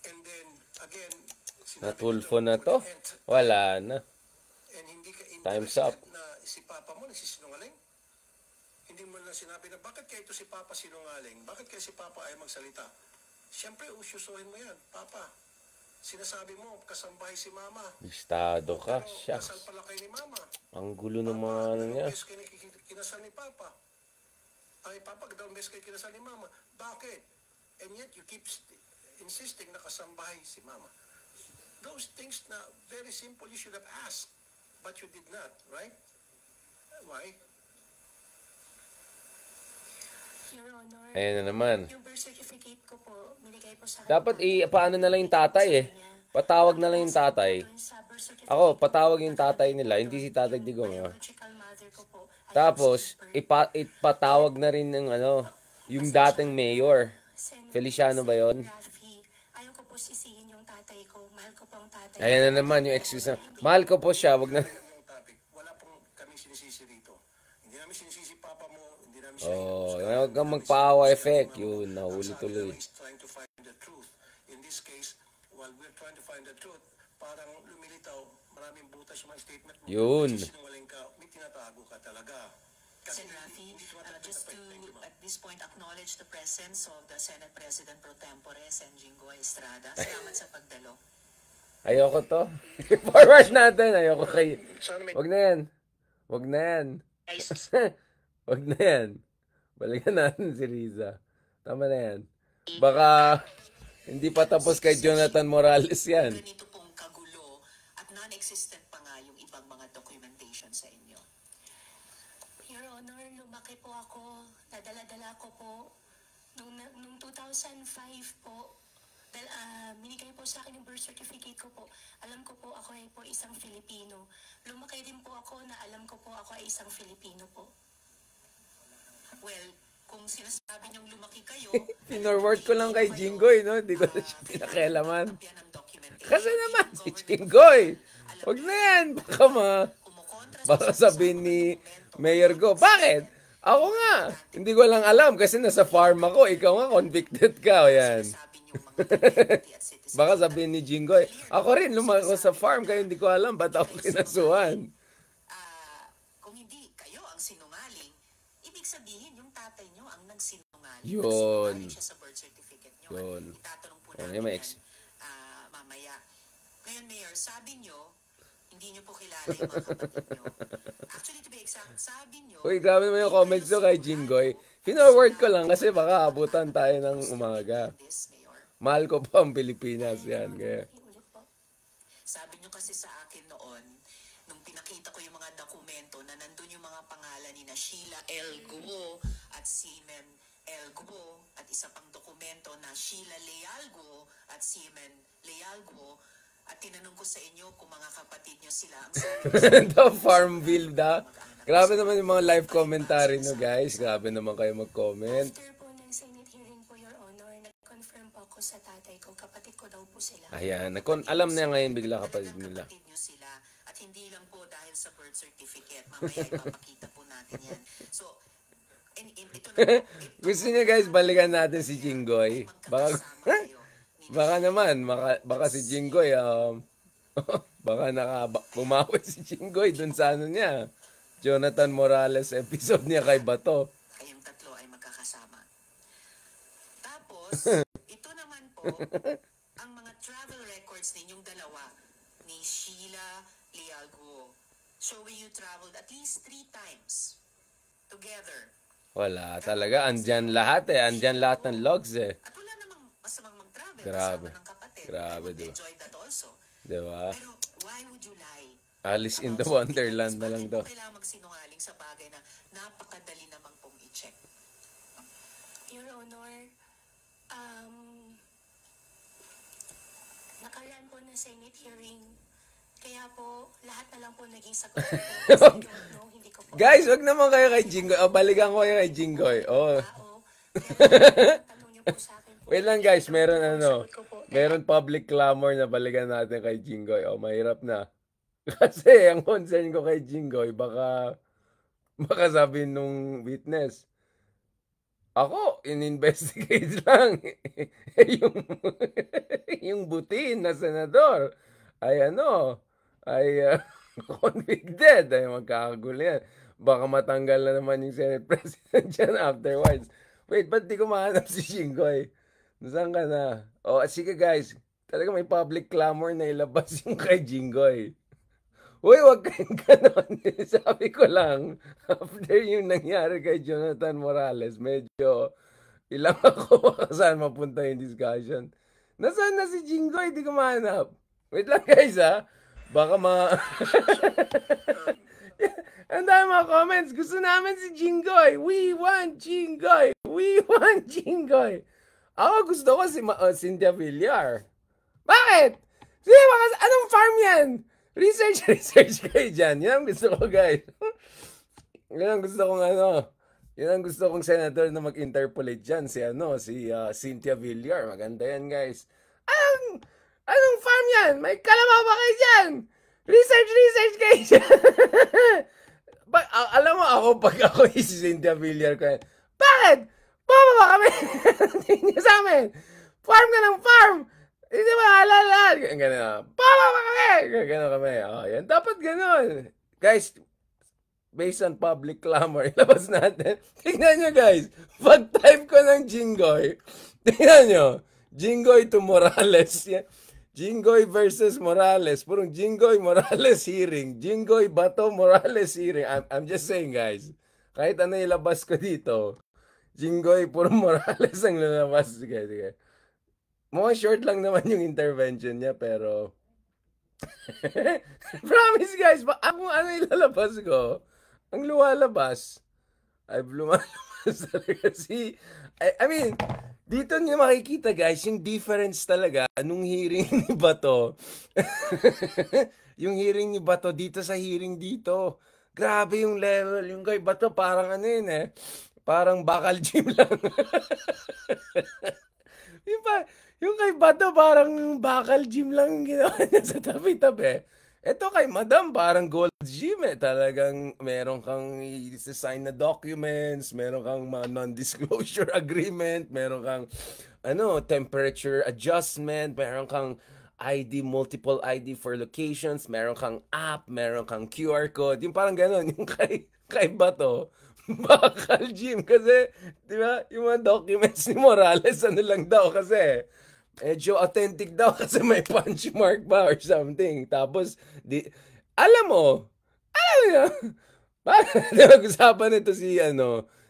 And then, again, sinabi Natulfo dito, na to? Wala na. and hindi ka Time's interested up. na si papa mo nagsisinungaling? Hindi mo lang sinabi na bakit kaya ito si papa sinungaling? Bakit kaya si papa ay magsalita? Siyempre, usyusuhin mo yan. Papa, sinasabi mo, kasambahay si mama. Bistado ka, Pero kasal shucks. pala kayo ni mama. Ang gulo ng mga ano niya. Dalawang beses kayo kinasal ni papa. Ay, papa, dalawang beses kayo kinasal ni mama. Bakit? And yet, you keep insisting na kasambahay si mama. Those things na very simple, you should have asked. But you did not, right? Why? Your Honor, Ayan na naman. yung birth certificate ko po, binigay po sa Dapat paano na lang yung tatay eh. patawag na lang yung tatay. Doon sa birth certificate Ako, ko, patawag yung tatay nakalagay nila, po hindi si doon Tatay yung Digong. biological mother ko po ay Tapos, si Bert ipatawag na rin ng yung dating mayor. Sen. Feliciano ba yon? Rafi. Ayaw ko po sisihin yung tatay ko. Mahal ko po ang tatay ko. Ayan na naman yung excuse na, mahal ko po siya, wag na. Yung topic, wala pong kaming sinisisi rito. Hindi namin sinisisi papa mo, hindi namin Oh, huwag kang magpaawa effect. Yun, nahuli tuloy. is trying to find the truth. In this case, while we're trying to find the truth, parang lumilitaw, maraming butas yung mga statement mo. Yun. Sinungaling ka, may tinatago ka talaga. Sen. Rafi, just to at this point acknowledge the presence of the Senate President Pro Tempore, Sen. Jinggoy Estrada. Salamat sa pagdalo. Ayoko to. Forward natin. Ayoko kay... Sana may Wag na yan. Wag na yan. Guys, Wag na yan. Balikan natin si Riza. Tama na yan. Baka hindi pa tapos kay Jonathan Morales yan. ganito pong kagulo at non-existent pa nga yung ibang mga documentation sa inyo. Your Honor, lumaki po ako, nadala-dala ko po. Nung 2005 po, dahil minigay po sa akin yung birth certificate ko po. Alam ko po ako ay po isang Filipino. Lumaki din po ako na alam ko po ako ay isang Filipino po. Well, kung sinasabi niyong lumaki kayo, Pinorward ko lang kay Jinggoy, no? Hindi ko na siya pinakialaman. yan ang documentation. Kasi naman, si Jinggoy. Wag na yan. Kumukontra Baka sabihin ni Mayor Go, bakit? Ako nga. Hindi ko lang alam kasi nasa farm ako. Ikaw nga, convicted ka. O yan. sabi niyong mga community at citizen. Baka sabihin ni Jinggoy, ako rin, lumaki ko sa farm, kaya hindi ko alam, ba't ako kinasuhan? Kung hindi kayo ang sinungaling, ibig sabihin yung tatay niyo ang nagsinungaling. Yun. Nagsinungaling siya sa birth certificate niyo. Yun. Itatanong po Oh, natin yung may yan mamaya. Ngayon, Mayor, sabi niyo, hindi niyo po kilala yung mga kapatid niyo. Actually, to be exact, sabi niyo, Uy, grabe naman yung comments ko kay Jinggoy. Pinorward ko lang kasi baka abutan tayo ng umaga. this, Mayor. Mahal ko pa ang Pilipinas yan. Kaya, Ulit po. Sabi niyo kasi sa akin noon, nung pinakita ko yung mga dokumento na nandun yung mga pangalan ni na Sheila L. Guo at Seaman L. Guo at isa pang dokumento na Sheila Lealgo at Seaman Lealgo at tinanong ko sa inyo kung mga kapatid niyo sila ang sabi the Farmville da. Grabe naman yung mga live commentary no guys. Grabe naman kayo mag-comment. After po ng Senate hearing po, Your Honor, nag-confirm po ako sa tatay ko. Kapatid ko daw po sila. Ayan, alam na ngayon bigla kapatid nila. kapatid niyo sila at hindi lang po dahil sa birth certificate. Mamaya ipapakita po natin yan. So, ito na po, Gusto niyo guys, balikan natin si Jinggoy. Baka, magkakasama kayo. baka naman, baka si Jinggoy, baka bumawi si Jinggoy dun sa ano niya. Jonathan Morales episode niya kay Bato. Kayong tatlo ay magkakasama. Tapos, ito naman po, ang mga travel records ninyong dalawa ni Sheila Lealgo. Showing you traveled at least 3 times together. Wala talaga, andyan lahat eh. Andyan lahat ng logs eh. At wala namang masamang mag-travel Grabe. kasama ng kapatid. Grabe, I would diba? enjoy that also. Diba? Pero why would you lie? Alice in the about Wonderland something na lang else? to. Bakit po kailangan magsinungaling sa bagay na napakadali namang pong i-check? Your Honor, nakaraan po ng Senate hearing. Kaya po, lahat na lang po naging sagot ko. Kasi I don't know, hindi ko po. Guys, wag naman kayo kay Jinggoy. Balikan ko kayo kay Jinggoy. Oh. Tao. Kaya tanong niyo po sa akin po. Wait lang guys, meron Sagot ko po. meron public clamor na balikan natin kay Jinggoy. Oh, mahirap na. Kasi ang concern ko kay Jinggoy, baka sabihin nung witness, ako, in-investigate lang. yung butin na senador ay convicted. Ay magkakagulo yan. Baka matanggal na naman yung Senate President dyan afterwards. Wait, ba't di ko mahanap si Jinggoy? Nasaan ka na? Oh, sige guys. Talaga may public clamor na ilabas yung kay Jinggoy. Uy, wag kayong ganon. Sabi ko lang, after yung nangyari kay Jonathan Morales, medyo ilang ako saan mapunta yung discussion. Nasaan na si Jinggoy? Di ko mahanap. Wait lang guys ha. Baka ang dami mga comments. Gusto namin si Jinggoy. We want Jinggoy. We want Jinggoy. Ako gusto ko si Cynthia Villar. Bakit? Sige, anong farm yan? Research kayo dyan. Yan ang gusto ko, guys. Yan ang gusto kong yan ang gusto kong senator na mag-interpolate dyan. Si Cynthia Villar. Maganda yan, guys. Anong farm yan? May kalabaw ba kayo dyan? Research kayo dyan. Alam mo ako, pag ako si Cynthia Villar ko, bakit? Boba ba kami? Hindi niya sa amin. Farm ka ng farm. Hindi ba alala? Gano'n. Boba ba kami? Gano'n kami. Yan. Dapat gano'n. Guys, based on public clamor, ilabas natin. Tingnan nyo, guys. Pag-type ko ng Jinggoy, tingnan nyo. Jinggoy to Morales. Jinggoy versus Morales. Purong Jinggoy Morales hearing. Jinggoy Bato Morales hearing. I'm just saying, guys. Kahit ano ilabas ko dito, Jinggoy puro Morales ang lalabas. Sige. Mukhang short lang naman yung intervention niya, pero promise, guys, kung ano ilalabas ko, ang lumalabas, lumalabas talaga I mean, dito niyo makikita, guys, yung difference talaga nung hearing ni Bato. Yung hearing ni Bato dito sa hearing dito. Grabe yung level. Yung kay Bato parang parang bakal gym lang. yung kay Bato parang bakal gym lang yung ginawa niya sa tabi-tabi. Ito kay Madam parang gold gym Talagang meron kang i-sign na documents, meron kang non-disclosure agreement, meron kang temperature adjustment, meron kang multiple ID for locations, meron kang app, meron kang QR code. Yung parang gano'n, yung kay Bato, bakal gym. Kasi, di ba, yung mga documents ni Morales, lang daw kasi. Medyo authentic daw kasi may punch mark ba or something. Tapos, alam mo, nag-usapan ito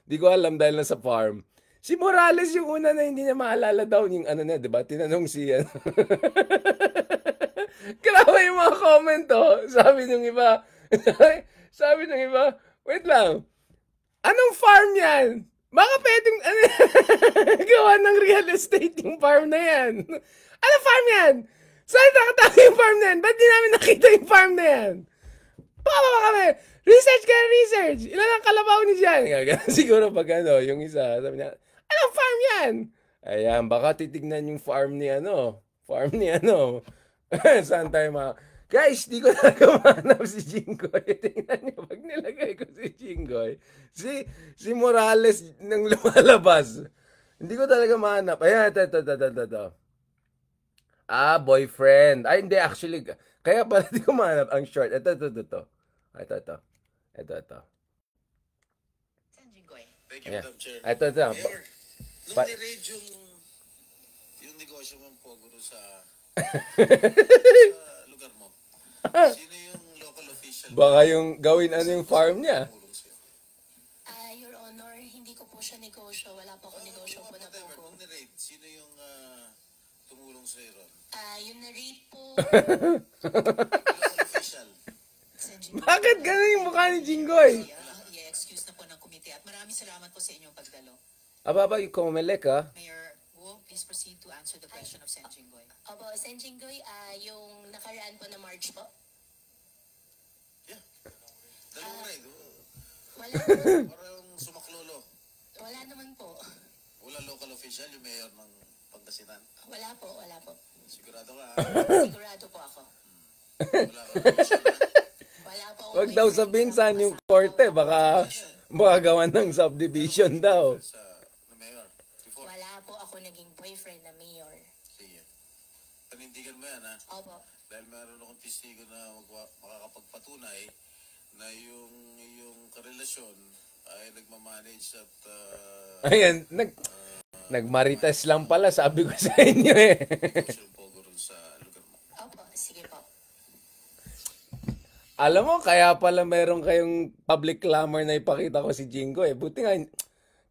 di ko alam dahil nasa farm. Si Morales yung una na hindi niya maalala daw yung di ba? Tinanong Grabe yung mga comment, Sabi nung iba, wait lang, anong farm yan? Baka pwedeng gawa ng real estate yung farm na yan. Anong farm yan? Saan nakatago yung farm na yan? Ba't di namin nakita yung farm na yan? Baka kami, research. Ilan ang kalabaw ni Jan? Siguro pag yung isa, sabi niya, anong farm yan? Ayan, baka titignan yung farm ni Saan tayo Guys, di ko talaga mahanap si Jinggoy. Tingnan niyo, pag nilagay ko si Jinggoy, si Morales nang lumalabas. Hindi ko talaga mahanap. Ayan, ito. Boyfriend. Ay, hindi, actually. Kaya pala di ko mahanap ang short. Ito. Ito. Saan, Jinggoy? Thank you, Ayan. Madam Chair. Ito. Mayor, nung ni-raid yung negosyo mong Pogo sa lugar mo, sino yung local official? Baka yung gawin yung farm niya. Your Honor, hindi ko po siya negosyo. Wala po ako negosyo po na Whatever, po. nung ni-raid, sino yung tumulong sa'yo ron? Yung na-rate po, Local official. Sen Jinggoy. Bakit ganun yung mukha ni Jinggoy? I-excuse na po ng komite at maraming salamat po sa inyong pagdalo. Ababa, yung kumelek, Mayor Guo, please proceed to answer the question of Sen Jinggoy. Opo, Sen Jinggoy, yung nakaraan po na March po. Yeah. Dalawang raid. Wala, Parang sumaklolo. wala naman po. Wala local official, yung mayor ng Pangasinan. Wala po. Sigurado ka, Sigurado po ako. wala ka official. Wala po. Wag daw sabihin saan yung korte. Baka gawan ng subdivision daw. Na mayor. Before. Wala po ako naging boyfriend na mayor. Sige. Panindigan mo yan, ha? Opo. Dahil meron akong testigo na makakapagpatunay na yung karelasyon ay nagmamanage at Ayan, nagmarites lang pala, sabi ko sa inyo yung Pogo ron sa lugar mo. Opo, sige po. Alam mo, kaya pala meron kayong public clamor na ipakita ko si Jingo Buti nga,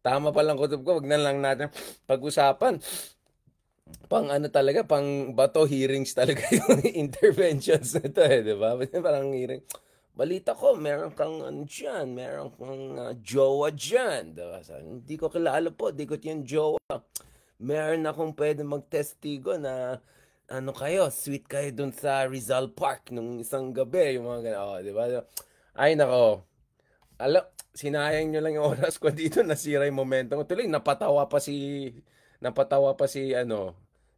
tama palang kutob ko, wag na lang natin pag-usapan. Pang pang Bato hearings talaga yung interventions na ito di ba? Parang hearing. Balita ko, meron kang dyan, meron kang jowa dyan. Diba? Hindi ko kilala po, di ko yung jowa. Meron akong pwede magtestigo na ano kayo, sweet kayo dun sa Rizal Park nung isang gabi, yung mga ganun. Oh, di ba? Ay, nako. Sinayang nyo lang yung oras ko dito, nasira yung momentum ko. Tuloy, napatawa pa si,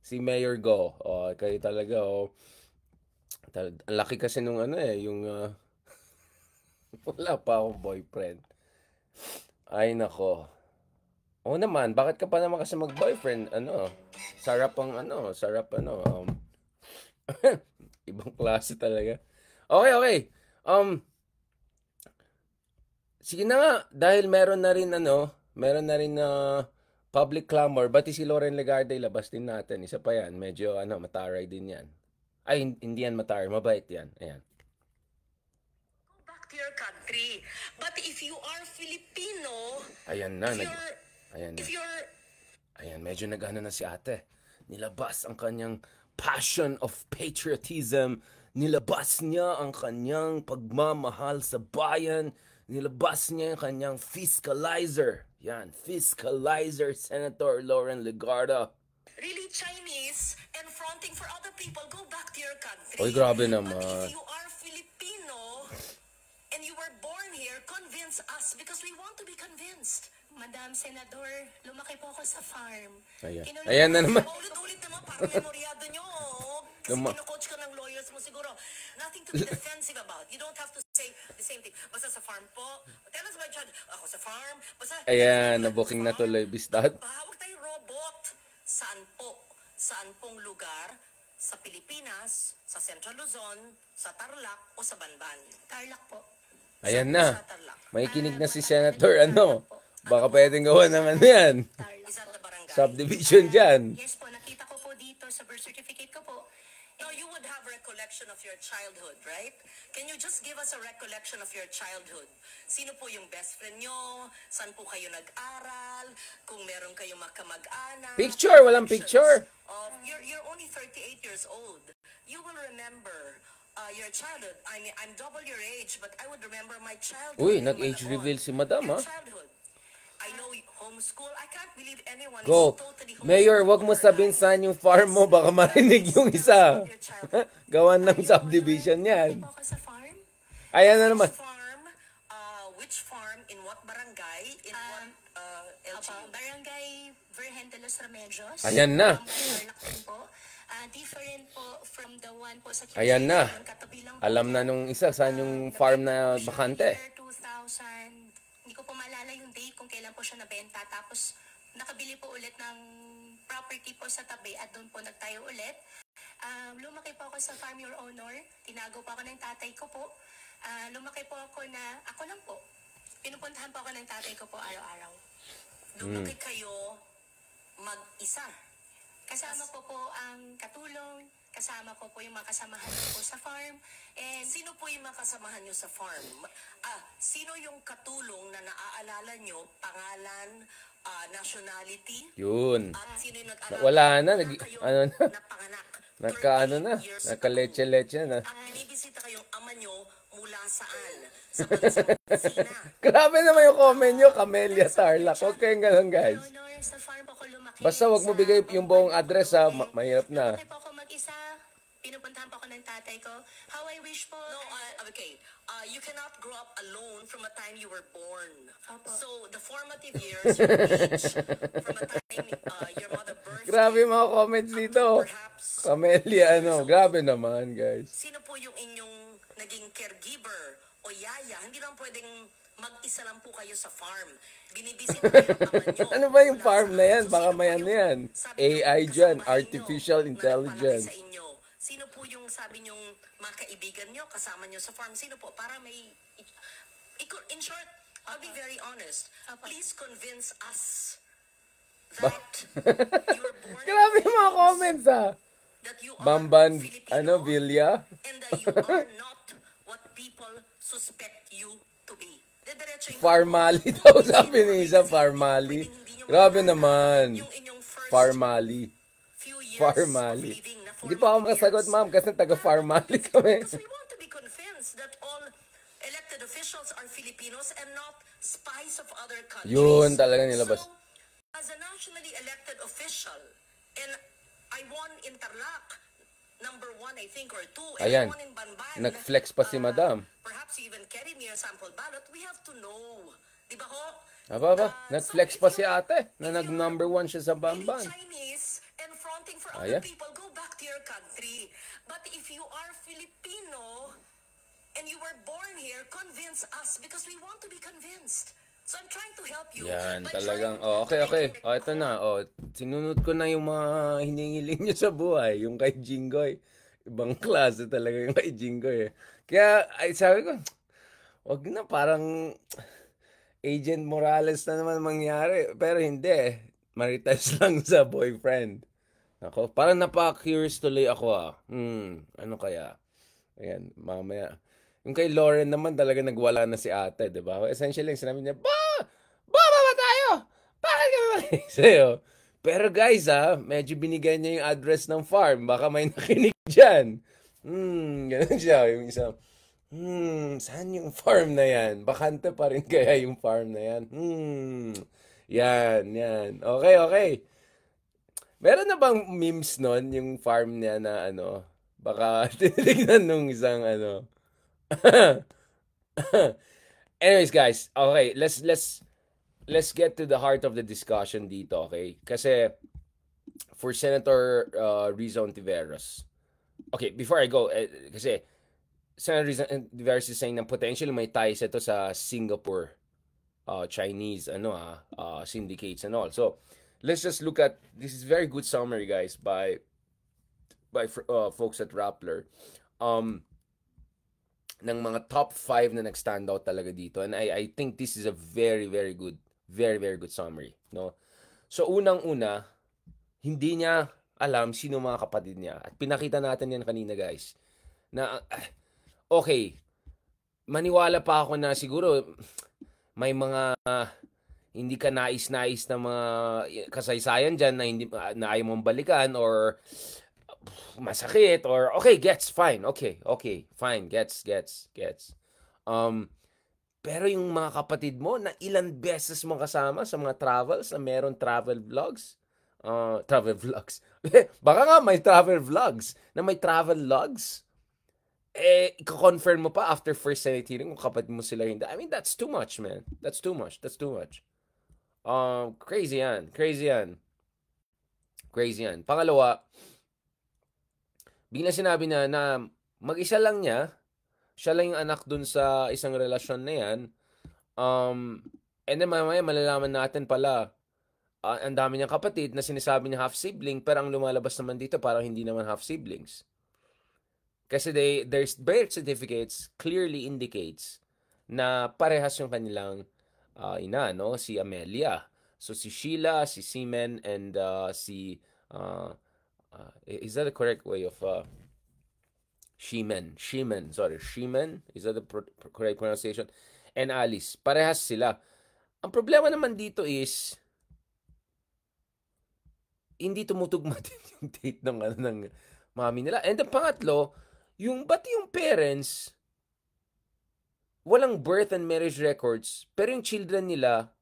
si Mayor Go. Oh, kayo talaga, oh. Ang laki kasi nung yung, wala pa akong boyfriend. Ay, nako. Oo naman, bakit ka pa naman kasi mag-boyfriend? Sarap ibang klase talaga. Okay. Sige na nga, dahil meron na rin na public clamor, pati si Loren Legarda ilabas din natin. Isa pa yan, medyo mataray din yan. Ay, hindi yan mataray, mabait yan. Ayan. Back to your country. But if you are Filipino, Ayan na, if you're Ayan, medyo nag-ano na si ate. Nilabas ang kanyang passion of patriotism. Nilabas niya ang kanyang pagmamahal sa bayan. Nilabas niya ang kanyang fiscalizer. Yan, fiscalizer, Senator Loren Legarda. really Chinese and fronting for other people, go back to your country. Oy, grabe But naman. if you are Filipino and you were born here, convince us because we want to be convinced. Madam Senador, lumaki po ako sa farm. Ayan. Kinulit Ayan na ko naman. Ulit-ulit naman, parang memoryado nyo. Kasi kino-coach ka ng lawyers mo siguro. Nothing to be defensive about. You don't have to say the same thing. Basta sa farm po. Tell us about child. Ako sa farm. Basta, Ayan, na-booking na tuloy, Bistad. Huwag tayong robot. Saan po? Saan pong lugar sa Pilipinas, sa Central Luzon, sa Tarlac o sa Banban? Tarlac po. Ayan Saan po na. sa Tarlac? May kinig na si Senator, Baka pwedeng gawa ng yan. Tarlac. Is that the barangay? Subdivision dyan. Yes po, nakita ko po dito sa birth certificate ko po. No, you would have recollection of your childhood, right? Can you just give us a recollection of your childhood? Sino po yung best friend nyo? Saan po kayo nag-aral? Kung meron kayong makamag-anak? Picture, walang picture. You're only 38 years old. You will remember your childhood. I mean, I'm double your age, but I would remember my childhood. Uy, in nag-age Malabon. reveal si Madam, Your ha? childhood. I know homeschool. I can't believe anyone Go. is totally homeschool. Mayor, wag mo sabihin saan yung farm mo. Baka marinig yung isa. Your childhood. Gawan ng subdivision yan. Po ako sa farm. Ayan na naman. Which farm, in what barangay, in what LGU? Barangay Virgen de los Remedios. Ayan na. Tarlac din po. Different po from the one po sa Ayan na. Yung katabi lang po. Alam na nung isa saan yung farm na bakante. Year 2000, hindi ko po maalala yung date kung kailan po siya nabenta. Tapos, nakabili po ulit ng property po sa tabi at doon po nagtayo ulit. Lumaki po ako sa Farm Your Honor. Tinago po ako ng tatay ko po. Lumaki po ako na, ako lang po. Pinupuntahan po ako ng tatay ko po araw-araw. Lumaki kayo mag-isa. Kasama ko po ang katulong, kasama ko po yung mga kasamahan ko po sa farm. And Sino po yung makasamahan nyo sa farm? Sino yung katulong na naaalala nyo? Pangalan, nationality? Yun. At sino yung nag-alala? Wala na. Kayo Ano na. napanganak. Na. 38 years ago. Naka-leche-leche na. Binibisita kayong ama nyo mula saan? Sa bansang Sina. Grabe naman yung comment nyo, Camellia Tarlac. Huwag kayong ganun, guys. Honor, sa farm po ako lumaki. Basta wag mo sa bigay yung buong Bamban, address, Bamban. mahirap na. Lumaki po ako mag-isa. Pinupuntahan po ako ng tatay ko. How I wish po. No, okay. You cannot grow up alone from a time you were born. Opo. So, the formative years, your age, from a time your mother birthed Grabe you, yung mga comments dito. perhaps, Camellia, Grabe naman, guys. sino po yung inyong naging caregiver o yaya? Hindi lang pwedeng mag-isa lang po kayo sa farm. Binibisita kayo ang ama nyo. Ano ba yung mula farm saan? na yan? So, Baka sino may po ano yung, yan. sabi nyo, AI dyan, kasamahan artificial nyo na intelligence. nagpalaki sa inyo? Sino po yung sabi nyong mga kaibigan nyo, kasama nyo sa farm? Sino po? Para may... In short, I'll be very honest. Please convince us that you were born Grabe yung mga comments, that you are Bamban, Filipino, Villa. and that you are not what people suspect you to be. Diretso yung- Farmali daw, sabi ni isa, Farmali. Hindi nyo Grabe maalala naman. yung inyong first Farmali. few years Farmali. of living na Hindi pa ako makasagot, ma'am, kasi taga-Farmali kami. Because we want to be convinced that all elected officials are Filipinos and not spies of other countries. Yun, talaga nilabas. So, as a nationally elected official, and I won in Tarlac, number 1, I think, or 2. Ayan. Everyone in Banban. Nag-flex pa si Madam. Perhaps even carry me a sample ballot. We have to know. Di ba ho? Aba, nag-flex So pa if si you're- ate na if you're nag-number 1 siya sa really Bamban. Chinese and fronting for Ayan. other people, go back to your country. But if you are Filipino and you were born here, convince us because we want to be convinced. So I'm trying to help you. Yan, by talagang, trying to okay. make it Ito na, sinunod ko na yung mga hiningiling niyo sa buhay, yung kay Jinggoy. Ibang klase talaga yung kay Jinggoy. Kaya, sabi ko, wag na, parang Agent Morales na naman mangyari. Pero hindi, marites lang sa boyfriend. Ako, parang napaka-curious tuloy ako ano kaya? Ayan, mamaya. Yung kay Lauren naman talaga nagwala na si ate, di ba? Essentially, sinabi niya, Baba ba tayo? Bakit ka naman sa'yo? Pero guys, medyo binigay niya yung address ng farm. Baka may nakinig dyan. Ganun siya. Yung isa, saan yung farm na yan? Bakante pa rin kaya yung farm na yan? Yan. Okay. Meron na bang memes nun, yung farm niya na ano? Baka tinitignan nung isang ano. Anyways, guys, okay, let's get to the heart of the discussion dito, okay? Kasi for Senator Riza Ontiveros. Okay, before I go, kasi Senator Riza Ontiveros is saying na potentially may ties ito sa Singapore Chinese syndicates and all. So, let's just look at this is very good summary, guys, by folks at Rappler. Ng mga top 5 na nag-stand out talaga dito. And I think this is a very, very good summary. No? So, unang-una, hindi niya alam sino mga kapatid niya. At pinakita natin yan kanina, guys. Na, okay, maniwala pa ako na siguro may mga hindi ka nais-nais na mga kasaysayan dyan na, hindi, na ayaw mong balikan or masakit or okay, gets fine. Okay, fine, gets. Pero yung mga kapatid mo na ilang beses mo kasama sa mga travels na meron travel vlogs. Baka nga may travel vlogs na may travel logs. I-confirm mo pa after first Senate hearing kung kapatid mo sila hindi. I mean, that's too much, man. That's too much. Crazy yan. Pangalawa, bigla sinabi na mag-isa lang niya, siya lang yung anak dun sa isang relasyon na yan. And then mamaya malalaman natin pala, ang dami niyang kapatid na sinasabi niya half-sibling, pero ang lumalabas naman dito parang hindi naman half-siblings. Kasi their birth certificates clearly indicates na parehas yung kanilang ina, no? Si Amelia. So si Sheila, si Seaman, and si... is that the correct way of Sheeman? Is that the correct pronunciation? And Alice, parehas sila. Ang problema naman dito is hindi tumutugma din yung date ng mami nila. And the pangatlo, ba't yung parents walang birth and marriage records, pero yung children nila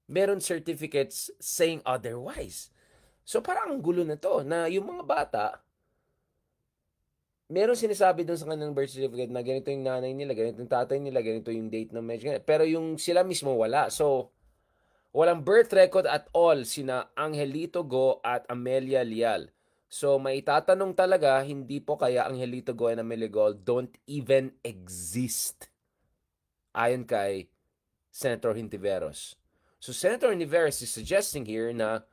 meron certificates saying otherwise. So parang ang gulo na to, na yung mga bata, meron sinasabi dun sa kanilang birth certificate na ganito yung nanay nila, ganito yung tatay nila, ganito yung date ng marriage. Pero yung sila mismo wala. So, walang birth record at all sina Angelito Go at Amelia Lial. So, maitatanong talaga, hindi po kaya Angelito Go and Amelia Go don't even exist. Ayon kay Senator Hontiveros. So, Senator Hontiveros is suggesting here na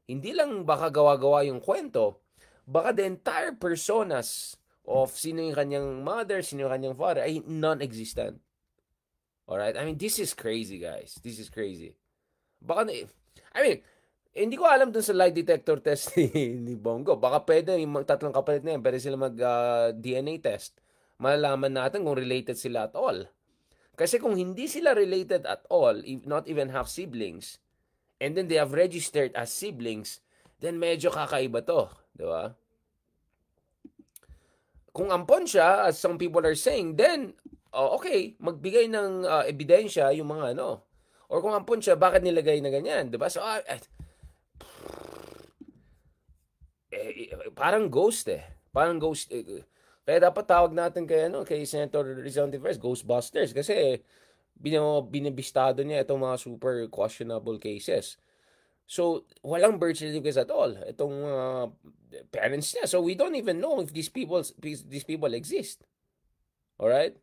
hindi lang baka gawa-gawa yung kwento, baka the entire personas of sino yung kanyang mother, sino yung kanyang father ay non-existent. Alright? I mean, this is crazy, guys. This is crazy. Baka, hindi ko alam dun sa lie detector test ni Bongo. Baka pwede yung tatlong kapalit na yan, pwede sila mag-DNA test. Malalaman natin kung related sila at all. Kasi kung hindi sila related at all, not even half siblings, and then they have registered as siblings, then medyo kakaiba to. Di ba? Kung ampon siya, as some people are saying, then, okay, magbigay ng ebidensya yung mga ano. Or kung ampon siya, bakit nilagay na ganyan? Di ba? So, parang ghost Parang ghost, kaya dapat tawag natin kay Senator Rizal Ontiveros, Ghostbusters, kasi binibistado niya itong mga super questionable cases. So, walang birth certificates at all. Itong parents niya. So, we don't even know if these people exist. Alright?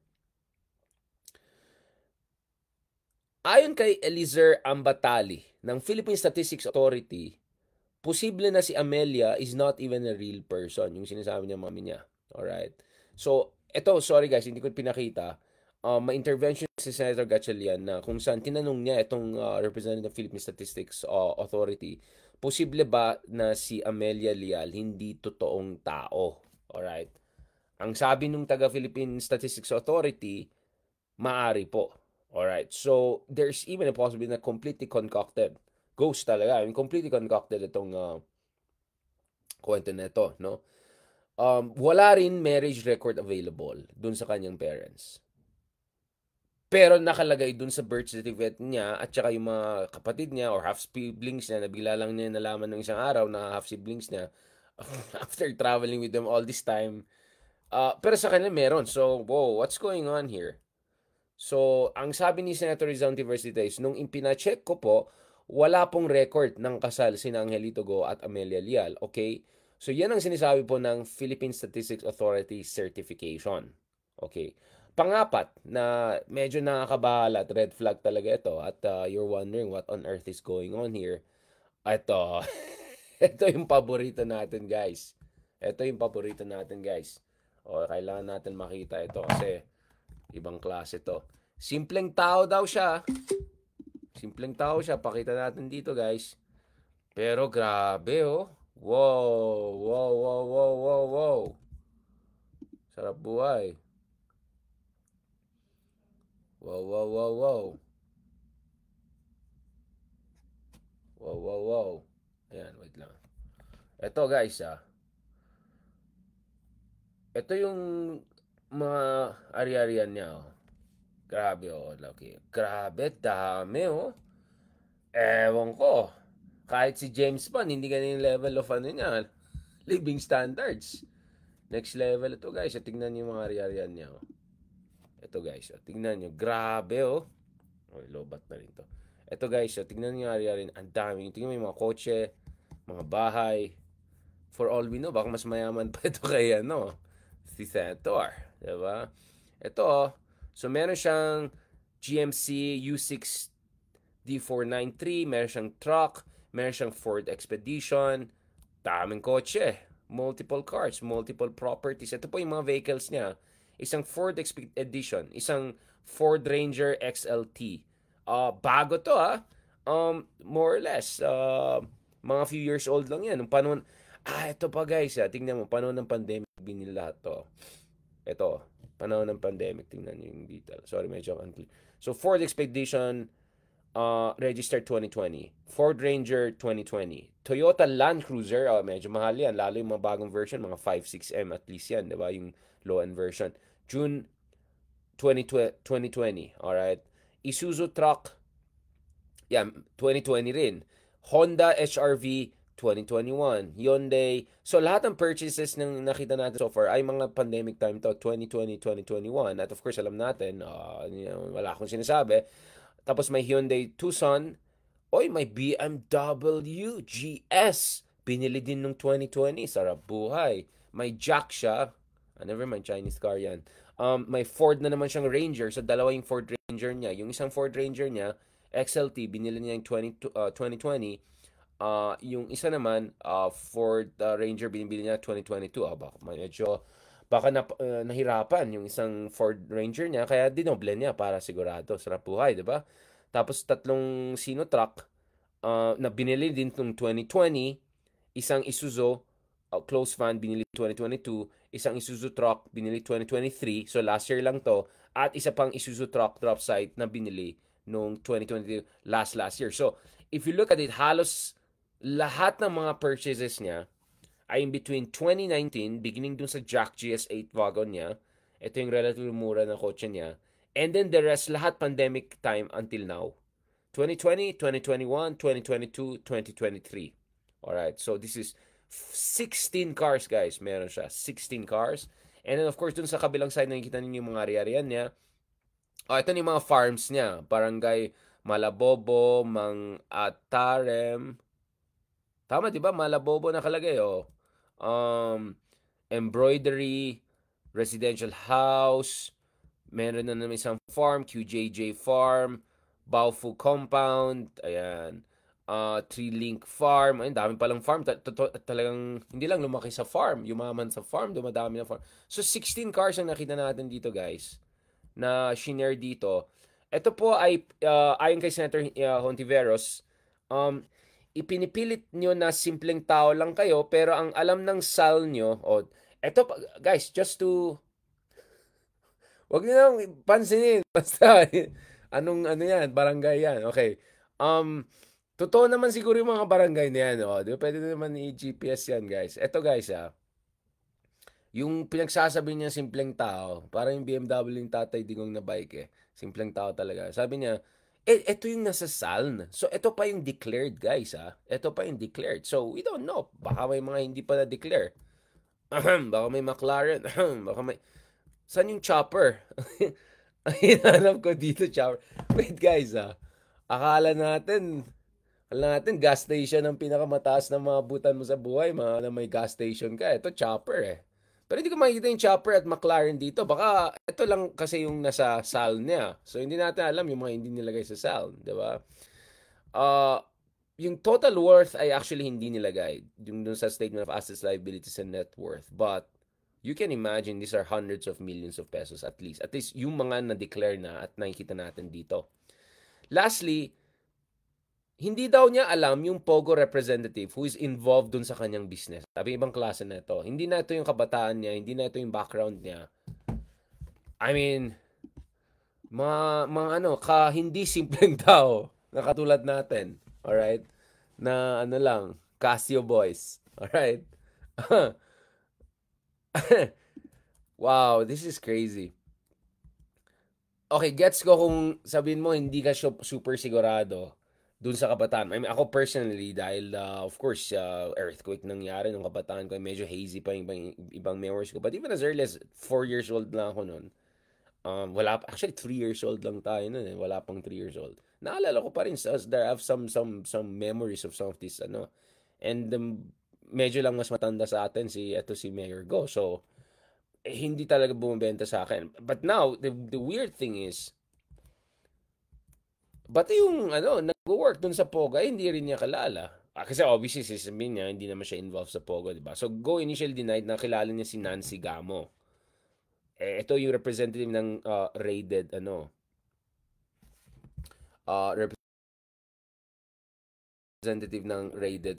Ayon kay Eliezer Ambatali ng Philippine Statistics Authority, posible na si Amelia is not even a real person, yung sinasabi niya mami niya. Alright? So, sorry guys, hindi ko pinakita. May intervention si Senator Gatchalian na kung saan tinanong niya itong representative of Philippine Statistics Authority, posible ba na si Amelia Leal hindi totoong tao? Alright? Ang sabi nung taga Philippine Statistics Authority, maari po. Alright? So, there's even a possibility na completely concocted. Ghost talaga. I mean, completely concocted itong kwento na ito, no? Wala rin marriage record available dun sa kanyang parents. Pero nakalagay dun sa birth certificate niya at saka yung mga kapatid niya or half-siblings niya na bigla lang niya nalaman ng isang araw na half-siblings niya after traveling with them all this time. Pero sa kanila meron. So, whoa, what's going on here? So, ang sabi ni Senator Rizal Ontiveros is, nung impina-check ko po, wala pong record ng kasal sina Angelito Go at Amelia Leal. Okay? So, yan ang sinasabi po ng Philippine Statistics Authority certification. Okay? Pangapat, na medyo nakakabahala at red flag talaga ito at you're wondering what on earth is going on here. Ito, ito yung paborito natin, guys. Ito yung paborito natin, guys. O, kailangan natin makita ito kasi ibang klase ito. Simpleng tao daw siya. Simpleng tao siya. Pakita natin dito, guys. Pero grabe, oh. Wow, wow, wow, wow, wow, wow. Sarap buhay. Wow, wow, wow, wow. Wow, wow, wow. Ayan, wait lang. Ito, guys, ito yung mga ari-arian niya, oh. Grabe, oh, laki. Grabe, dami, oh. Ewan ko. Kahit si James Bond, hindi ganyan yung level of niya, living standards. Next level ito, guys. Tingnan niyo yung mga ari-arian niya, oh. Ito, guys, tingnan nyo. Grabe, oh. Oh, lobat na rin to. Ito, guys, tingnan nyo yung ari-arian. Ang dami. Tingnan mo yung mga kotse, mga bahay. For all we know, baka mas mayaman pa ito kay, si Senator. Diba? Ito, so meron siyang GMC U6 D493, meron siyang truck, meron siyang Ford Expedition, daming kotse, multiple cars, multiple properties. Ito po yung mga vehicles niya. Isang Ford Expedition, isang Ford Ranger XLT. Bago to, more or less. Mga few years old lang yan. Nung panahon, ito pa guys, tingnan mo, panahon ng pandemic, binili lahat to. Ito, panahon ng pandemic, tingnan nyo yung detail. Sorry, medyo unclear. So, Ford Expedition, registered 2020. Ford Ranger 2020. Toyota Land Cruiser, medyo mahal yan. Lalo yung mga bagong version, mga 5-6M at least yan, diba? Yung low-end version. June 2020. Alright. Isuzu Truck, yan, 2020 rin. Honda HRV 2021. Hyundai. So, lahat ng purchases ng nakita natin so far ay mga pandemic time to, 2020, 2021. At of course, alam natin, wala akong sinasabi. Tapos may Hyundai Tucson. Oy, may BMW GS. Binili din nung 2020. Sarap buhay. May Jack siya. Never mind, Chinese car yan. May Ford na naman siyang Ranger. So, dalawa yung Ford Ranger niya. Yung isang Ford Ranger niya, XLT, binili niya yung 2020. Yung isa naman, Ford Ranger, binibili niya 2022. Baka nahirapan yung isang Ford Ranger niya, kaya dinoble niya para sigurado. Sarap buhay, diba? Tapos, tatlong Sino truck na binili din nung 2020. Isang Isuzu close fan, binili 2022. Isang Isuzu truck, binili 2023. So, last year lang to. At isa pang Isuzu truck drop site na binili nung 2022, last year. So, if you look at it, halos lahat ng mga purchases niya ay in between 2019, beginning dun sa Jack GS8 wagon niya. Ito yung relatively mura na kotse niya. And then the rest, lahat pandemic time until now. 2020, 2021, 2022, 2023. Alright, so this is 16 cars, guys. Meron siya. 16 cars. And then, of course, dun sa kabilang side, nakikita ninyo yung mga ari-arian niya. Ito na yung mga farms niya. Barangay Malabobo, Mang Atarem. Tama, di ba? Malabobo nakalagay, oh. Embroidery, residential house, meron na naman isang farm, QJJ Farm, Baofu Compound, ayan. Tree Link Farm, ayun, dami palang farm. Talagang, hindi lang lumaki sa farm, yumaman sa farm, dumadami na farm. So, 16 cars ang nakita natin dito, guys, na shinare dito. Ito po ay, ayon kay Senator Hontiveros, ipinipilit nyo na simpleng tao lang kayo, pero ang alam ng SAL nyo, eto, guys, just to, wag nyo lang pansinin, basta, ano yan, barangay yan, okay. Totoo naman siguro yung mga barangay na yan, di ba? Pwede naman i-GPS yan, guys. Eto, guys, yung pinagsasabi niya simpleng tao, parang yung BMW yung tatay Digong na bike, simpleng tao talaga. Sabi niya, ito yung nasa SALN. So, ito pa yung declared, guys, Ito pa yung declared. So, we don't know. Baka may mga hindi pa na-declare. Baka may McLaren. Baka may... Saan yung chopper? Hinanap ko dito, chopper. Wait, guys, Akala natin gas station ang pinakamataas na maabutan mo sa buhay, na may gas station ka. Ito, chopper, Pero hindi ko makikita yung chopper at McLaren dito. Baka ito lang kasi yung nasa SAL niya. So, hindi natin alam yung mga hindi nilagay sa SAL. Diba? Yung total worth ay actually hindi nilagay. Yung dun sa Statement of Assets, Liabilities, and Net Worth. But, you can imagine these are hundreds of millions of pesos at least. At least yung mga na-declare na at nakikita natin dito. Lastly, hindi daw niya alam yung Pogo representative who is involved dun sa kanyang business. Sabi, ibang klase na ito. Hindi na ito yung kabataan niya, hindi na ito yung background niya. I mean, hindi simpleng tao na katulad natin. Alright? Na lang, Casio boys. Alright? Wow, this is crazy. Okay, gets ko kung sabihin mo hindi ka super sigurado dun sa kabataan. I mean, ako personally, dahil of course, earthquake nangyari nung kabataan ko, medyo hazy pa yung ibang memories ko. But even as early as 4 years old lang ako noon. Actually 3 years old lang tayo noon, wala pang 3 years old. Naalala ko pa rin, there have some memories of some of this, And medyo lang mas matanda sa atin si Mayor Go. So, hindi talaga bumibenta sa akin. But now, the weird thing is, ba't yung nag-work dun sa Pogo, hindi rin niya kalala. Kasi obviously, sasabihin niya, hindi naman siya involved sa Pogo, diba? So, Go initially denied na kilala niya si Nancy Gamo. Ito yung representative ng raided, representative ng raided,